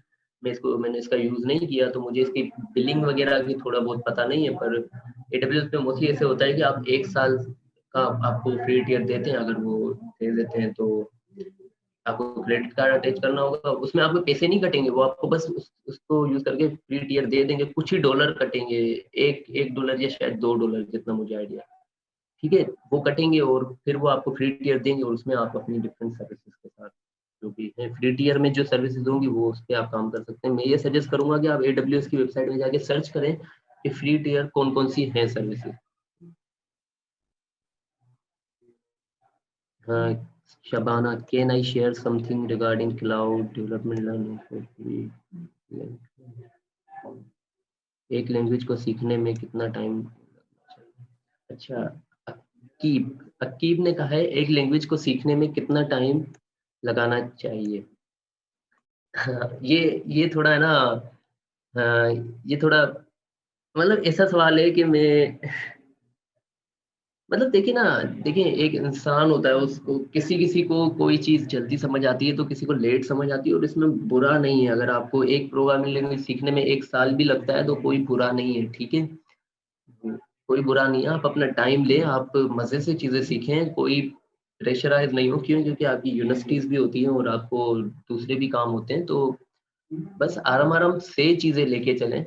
मैंने इसका यूज नहीं किया, तो मुझे इसकी बिलिंग वगैरह की थोड़ा बहुत पता नहीं है। पर AWS पे मोस्टली ऐसे होता है कि आप 1 साल का आपको फ्री टियर देते हैं, अगर वो दे देते हैं तो आपको क्रेडिट कार्ड अटैच करना होगा, उसमें आपको पैसे नहीं कटेंगे, वो आपको बस उसको यूज करके फ्री टियर दे देंगे, कुछ ही डॉलर कटेंगे, एक डॉलर या शायद $2 जितना मुझे आइडिया, ठीक है, वो कटेंगे और फिर वो आपको फ्री टियर देंगे, और उसमें आप अपनी डिफरेंट सर्विसेज के साथ जो भी है फ्री टियर में जो सर्विसेज होंगी वो उस पर आप काम कर सकते हैं। मैं ये सजेस्ट करूंगा कि आप AWS की वेबसाइट में जाके सर्च करें कि फ्री टियर कौन कौन सी है सर्विसेज। हाँ, Shabana, can I share something regarding cloud development learning for free? एक लैंग्वेज को सीखने में कितना टाइम? अच्छा, अकीब ने कहा है एक लैंग्वेज को सीखने में कितना टाइम लगाना चाहिए? हाँ, ये थोड़ा है ना, हाँ, ये थोड़ा मतलब ऐसा सवाल है कि मैं मतलब देखिए ना, देखिए एक इंसान होता है, उसको किसी किसी को कोई चीज जल्दी समझ आती है तो किसी को लेट समझ आती है, और इसमें बुरा नहीं है। अगर आपको एक प्रोग्रामिंग लैंग्वेज सीखने में 1 साल भी लगता है तो कोई बुरा नहीं है, ठीक है, कोई बुरा नहीं है। आप अपना टाइम लें, आप मजे से चीजें सीखें, कोई प्रेशराइज नहीं हो, क्यों? क्योंकि आपकी यूनिवर्सिटीज भी होती हैं और आपको दूसरे भी काम होते हैं, तो बस आराम आराम से चीजें लेके चलें,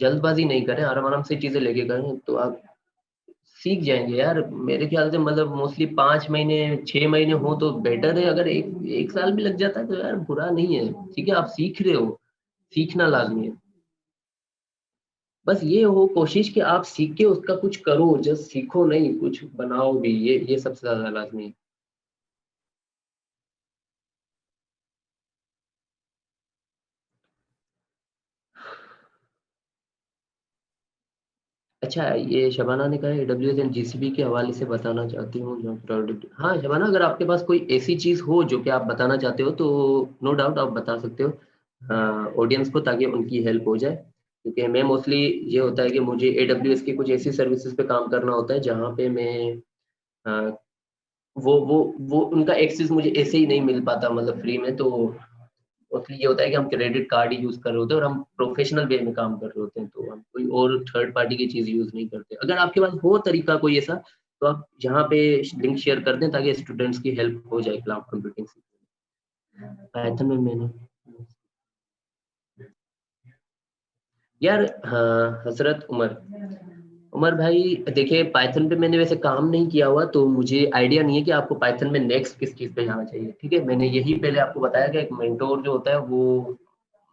जल्दबाजी नहीं करें, आराम आराम से चीजें लेके करें तो आप सीख जाएंगे यार। मेरे ख्याल से मतलब मोस्टली 5 महीने 6 महीने हो तो बेटर है, अगर एक एक साल भी लग जाता है तो यार बुरा नहीं है, ठीक है, आप सीख रहे हो, सीखना लाजमी है। बस ये हो कोशिश कि आप सीख के उसका कुछ करो, जस्ट सीखो नहीं, कुछ बनाओ भी, ये सबसे ज्यादा लाजमी है। अच्छा, ये शबाना ने कहा है AWS एंड GCP के हवाले से बताना चाहती हूँ जो प्रोडक्ट। हाँ शबाना, अगर आपके पास कोई ऐसी चीज हो जो कि आप बताना चाहते हो तो नो डाउट आप बता सकते हो ऑडियंस को, ताकि उनकी हेल्प हो जाए, क्योंकि मैं मोस्टली ये होता है कि मुझे AWS की कुछ ऐसी सर्विसेज पे काम करना होता है जहाँ पे मैं अ, वो उनका एक्सेस मुझे ऐसे ही नहीं मिल पाता, मतलब फ्री में, तो मोस्टली ये होता है कि हम क्रेडिट कार्ड ही यूज कर रहे होते हैं और हम प्रोफेशनल वे में काम कर रहे होते हैं, तो हम कोई और थर्ड पार्टी की चीज यूज नहीं करते। अगर आपके पास हो तरीका कोई ऐसा, तो आप यहाँ पे लिंक शेयर कर दें ताकि स्टूडेंट्स की हेल्प हो जाए क्लाउड कंप्यूटिंग सीखने में। पाइथन में मैंने यार, हाँ हजरत उमर, उमर भाई देखिए, पाइथन पे मैंने वैसे काम नहीं किया हुआ, तो मुझे आइडिया नहीं है कि आपको पाइथन में नेक्स्ट किस चीज़ पे जाना चाहिए, ठीक है। मैंने यही पहले आपको बताया कि एक मेंटोर जो होता है वो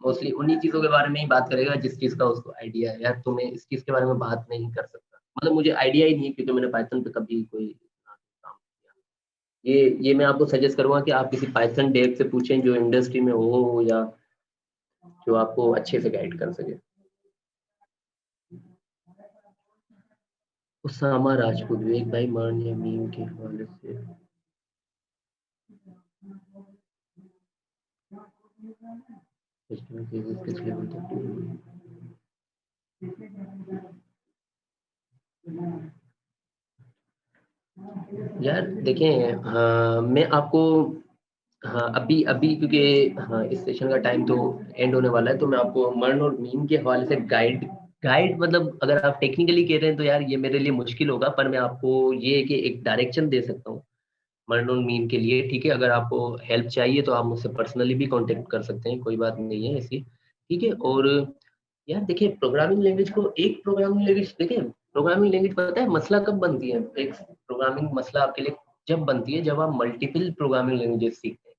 मोस्टली उन्हीं चीज़ों के बारे में ही बात करेगा जिस चीज़ का उसको आइडिया है। यार तो मैं इस चीज़ के बारे में बात नहीं कर सकता, मतलब मुझे आइडिया ही नहीं है, क्योंकि मैंने पाइथन पे कभी कोई काम किया। ये मैं आपको सजेस्ट करूंगा कि आप किसी पाइथन डेव से पूछें जो इंडस्ट्री में हो, या जो आपको अच्छे से गाइड कर सके। उसामा राजपूत, विवेक भाई मान या मीम के हवाले से? यार देखें, हाँ मैं आपको, हाँ अभी अभी क्योंकि हाँ इस सेशन का टाइम तो एंड होने वाला है, तो मैं आपको मर्न और मीम के हवाले से गाइड गाइड मतलब अगर आप टेक्निकली कह रहे हैं तो यार ये मेरे लिए मुश्किल होगा, पर मैं आपको ये है कि एक डायरेक्शन दे सकता हूँ मर्न और मीम के लिए, ठीक है। अगर आपको हेल्प चाहिए तो आप मुझसे पर्सनली भी कांटेक्ट कर सकते हैं, कोई बात नहीं है ऐसी, ठीक है। और यार देखिए, प्रोग्रामिंग लैंग्वेज देखिए, प्रोग्रामिंग लैंग्वेज पता है मसला कब बनती है? एक प्रोग्रामिंग मसला आपके लिए जब बनती है जब आप मल्टीपल प्रोग्रामिंग लैंग्वेजेस सीखते हैं,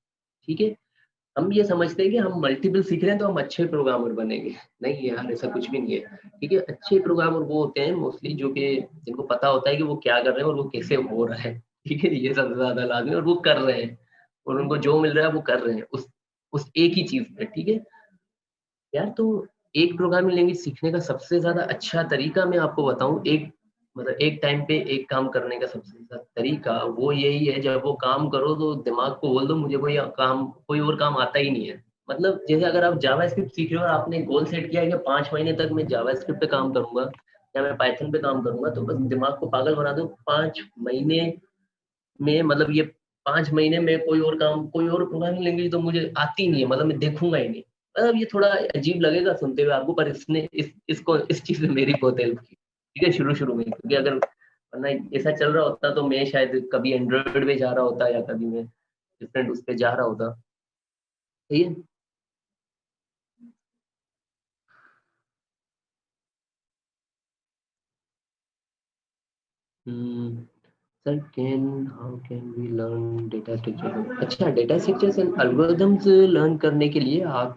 ठीक है। हम ये समझते हैं कि हम मल्टीपल सीख रहे हैं तो हम अच्छे प्रोग्रामर बनेंगे। नहीं यार, ऐसा कुछ भी नहीं है। ठीक है, अच्छे प्रोग्रामर वो होते हैं मोस्टली जो कि जिनको पता होता है कि वो क्या कर रहे हैं और वो कैसे हो रहा है। ठीक है, ये सबसे ज्यादा लाजमी है, और वो कर रहे हैं और उनको जो मिल रहा है वो कर रहे हैं उस एक ही चीज पे। ठीक है यार, तो एक प्रोग्रामिंग लैंग्वेज सीखने का सबसे ज़्यादा अच्छा तरीका मैं आपको बताऊँ, एक मतलब एक टाइम पे एक काम करने का सबसे ज़्यादा तरीका वो यही है, जब वो काम करो तो दिमाग को बोल दो मुझे कोई और काम आता ही नहीं है। मतलब जैसे अगर आप जावास्क्रिप्ट सीख रहे हो और आपने गोल सेट किया है कि 5 महीने तक मैं जावास्क्रिप्ट पे काम करूँगा या मैं पाइथन पे काम करूँगा, तो बस दिमाग को पागल बना दो। 5 महीने में मतलब ये 5 महीने में कोई और प्रोग्रामिंग लैंग्वेज तो मुझे आती नहीं है, मतलब मैं देखूँगा ही नहीं। मतलब ये थोड़ा अजीब लगेगा सुनते हुए आपको, पर इसने इस चीज़ में मेरी बहुत हेल्प की। ठीक है, शुरू-शुरू में, क्योंकि अगर वरना ऐसा चल रहा होता तो मैं शायद कभी एंड्रॉइड पे जा रहा होता या कभी मैं डिफरेंट उस पे जा रहा होता। सही है? Hmm, sir how can we learn data structure? अच्छा, data structures and algorithms learn करने के लिए आप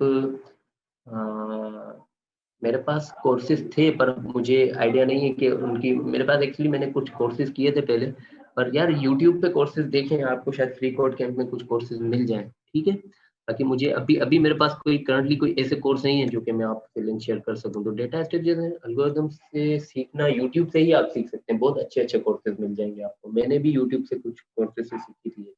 मेरे पास कोर्सेज़ थे, पर मुझे आइडिया नहीं है कि उनकी मेरे पास एक्चुअली मैंने कुछ कोर्सेज़ किए थे पहले, पर यार यूट्यूब पे कोर्सेज़ देखें, आपको शायद फ्री कोड कैंप में कुछ कोर्सेज़ मिल जाएँ, ठीक है? ताकि मुझे अभी अभी मेरे पास कोई ऐसे कोर्स नहीं है जो कि मैं आपसे लिंक शेयर कर सकूँ। तो डेटा स्ट्रक्चर एंड एल्गोरिदम से सीखना यूट्यूब से ही आप सीख सकते हैं, बहुत अच्छे-अच्छे कोर्सेज़ मिल जाएँगे आपको। मैंने भी यूट्यूब से कुछ कोर्सेज़ से सीखी थी।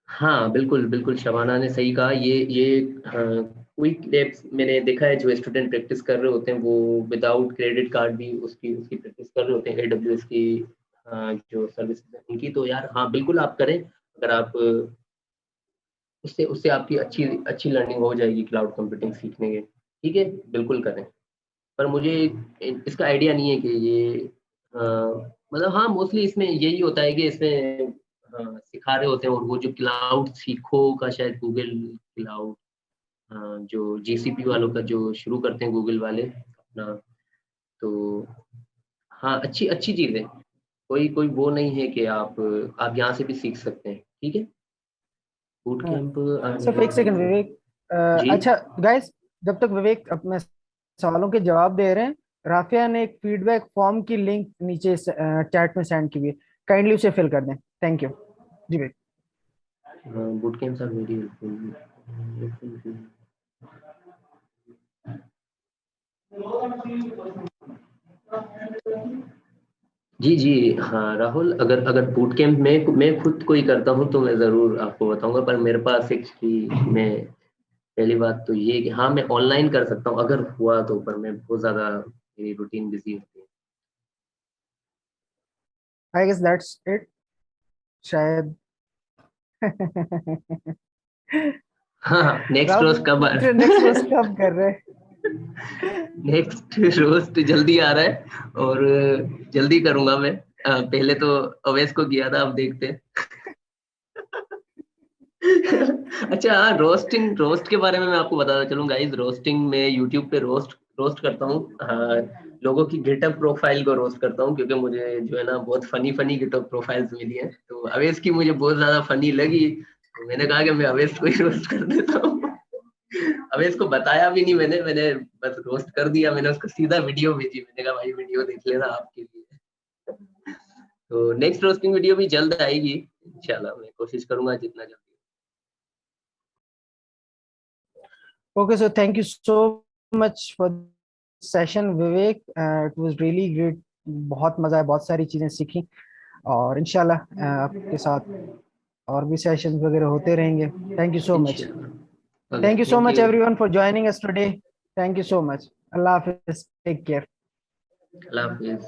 हाँ, बिल्कुल, बिल्कुल, शबाना ने सही कहा। ये क्विक लैप्स मैंने देखा है, जो स्टूडेंट प्रैक्टिस कर रहे होते हैं, वो विदाउट क्रेडिट कार्ड भी उसकी उसकी प्रैक्टिस कर रहे होते हैं, एडब्ल्यूएस की जो सर्विसेज़ हैं उनकी। तो यार हाँ, बिल्कुल आप करें। अगर आप उससे उससे आपकी अच्छी अच्छी लर्निंग हो जाएगी क्लाउड कंप्यूटिंग सीखने के। ठीक है? बिल्कुल करें। पर मुझे इसका आइडिया नहीं है कि ये मतलब हाँ, मोस्टली इसमें यही होता है कि इसमें सिखा रहे होते हैं, और वो जो क्लाउड सीखो का शायद गूगल क्लाउड, जो जीसीपी वालों का जो शुरू करते हैं गूगल वाले अपना, तो हाँ, अच्छी अच्छी चीज़ है। कोई कोई वो नहीं है कि आप यहाँ से भी सीख सकते हैं। ठीक है? बूट कैंप सिर्फ एक सेकंड विवेक, जी। अच्छा गाइस, जब तक विवेक अपने सवालों के जवाब दे रहे हैं, राफिया ने एक फीडबैक फॉर्म की लिंक नीचे चैट में सेंड की हुई है, काइंडली उसे फिल कर दें। Thank you ji Vivek. Boot camps are very helpful. जी, जी। हाँ, राहुल, अगर अगर बूट कैंप मैं खुद कोई करता हूँ तो मैं ज़रूर आपको बताऊँगा, पर मेरे पास एक्चुअली मैं पहली बात तो ये है कि हाँ, मैं ऑनलाइन कर सकता हूँ अगर हुआ तो, पर मैं बहुत ज़्यादा मेरी रूटीन बिज़ी होती है। आई गेस दैट्स इट शायद। हाँ, हाँ, नेक्स्ट रोज़ कब राहुल नेक्स्ट रोज कब कर रहे नेक्स्ट रोज़ तो जल्दी आ रहा है, और जल्दी करूँगा मैं। पहले तो अवैस को किया था, अब देखते हैं। अच्छा हाँ, रोस्ट के बारे में मैं आपको बताता चलूँ गाइस। रोस्टिंग में यूट्यूब पे रोस्ट रोस्ट करता हूँ। हाँ, लोगों की गिटहब प्रोफाइल को रोस्ट करता हूँ, क्योंकि मुझे जो है ना बहुत फनी फनी गिटहब प्रोफाइल्स मिली हैं, तो अवेश की मुझे बहुत ज्यादा फनी लगी, तो मैंने कहा कि मैं अवेश को ही रोस्ट कर देता हूँ। अवेश को बताया भी नहीं मैंने मैंने बस रोस्ट कर दिया। मैंने उसको सीधा वीडियो भेजी, मैंने कहा भाई वीडियो देख लेना आपके लिए। तो नेक्स्ट रोस्टिंग वीडियो भी जल्द आएगी इंशाल्लाह, मैं कोशिश करूंगा जितना जल्दी। Okay so thank you so much for session Vivek, it was really great. बहुत मजा आया, बहुत सारी चीजें सीखी, और इंशाल्लाह आपके साथ और भी सेशंस वगैरह होते रहेंगे। Thank you so much. इंशाल्लाह। Okay, thank you so thank much you. Everyone for joining us today. Thank you so much. अल्लाह हाफिज, टेक केयर। अल्लाह हाफिज़।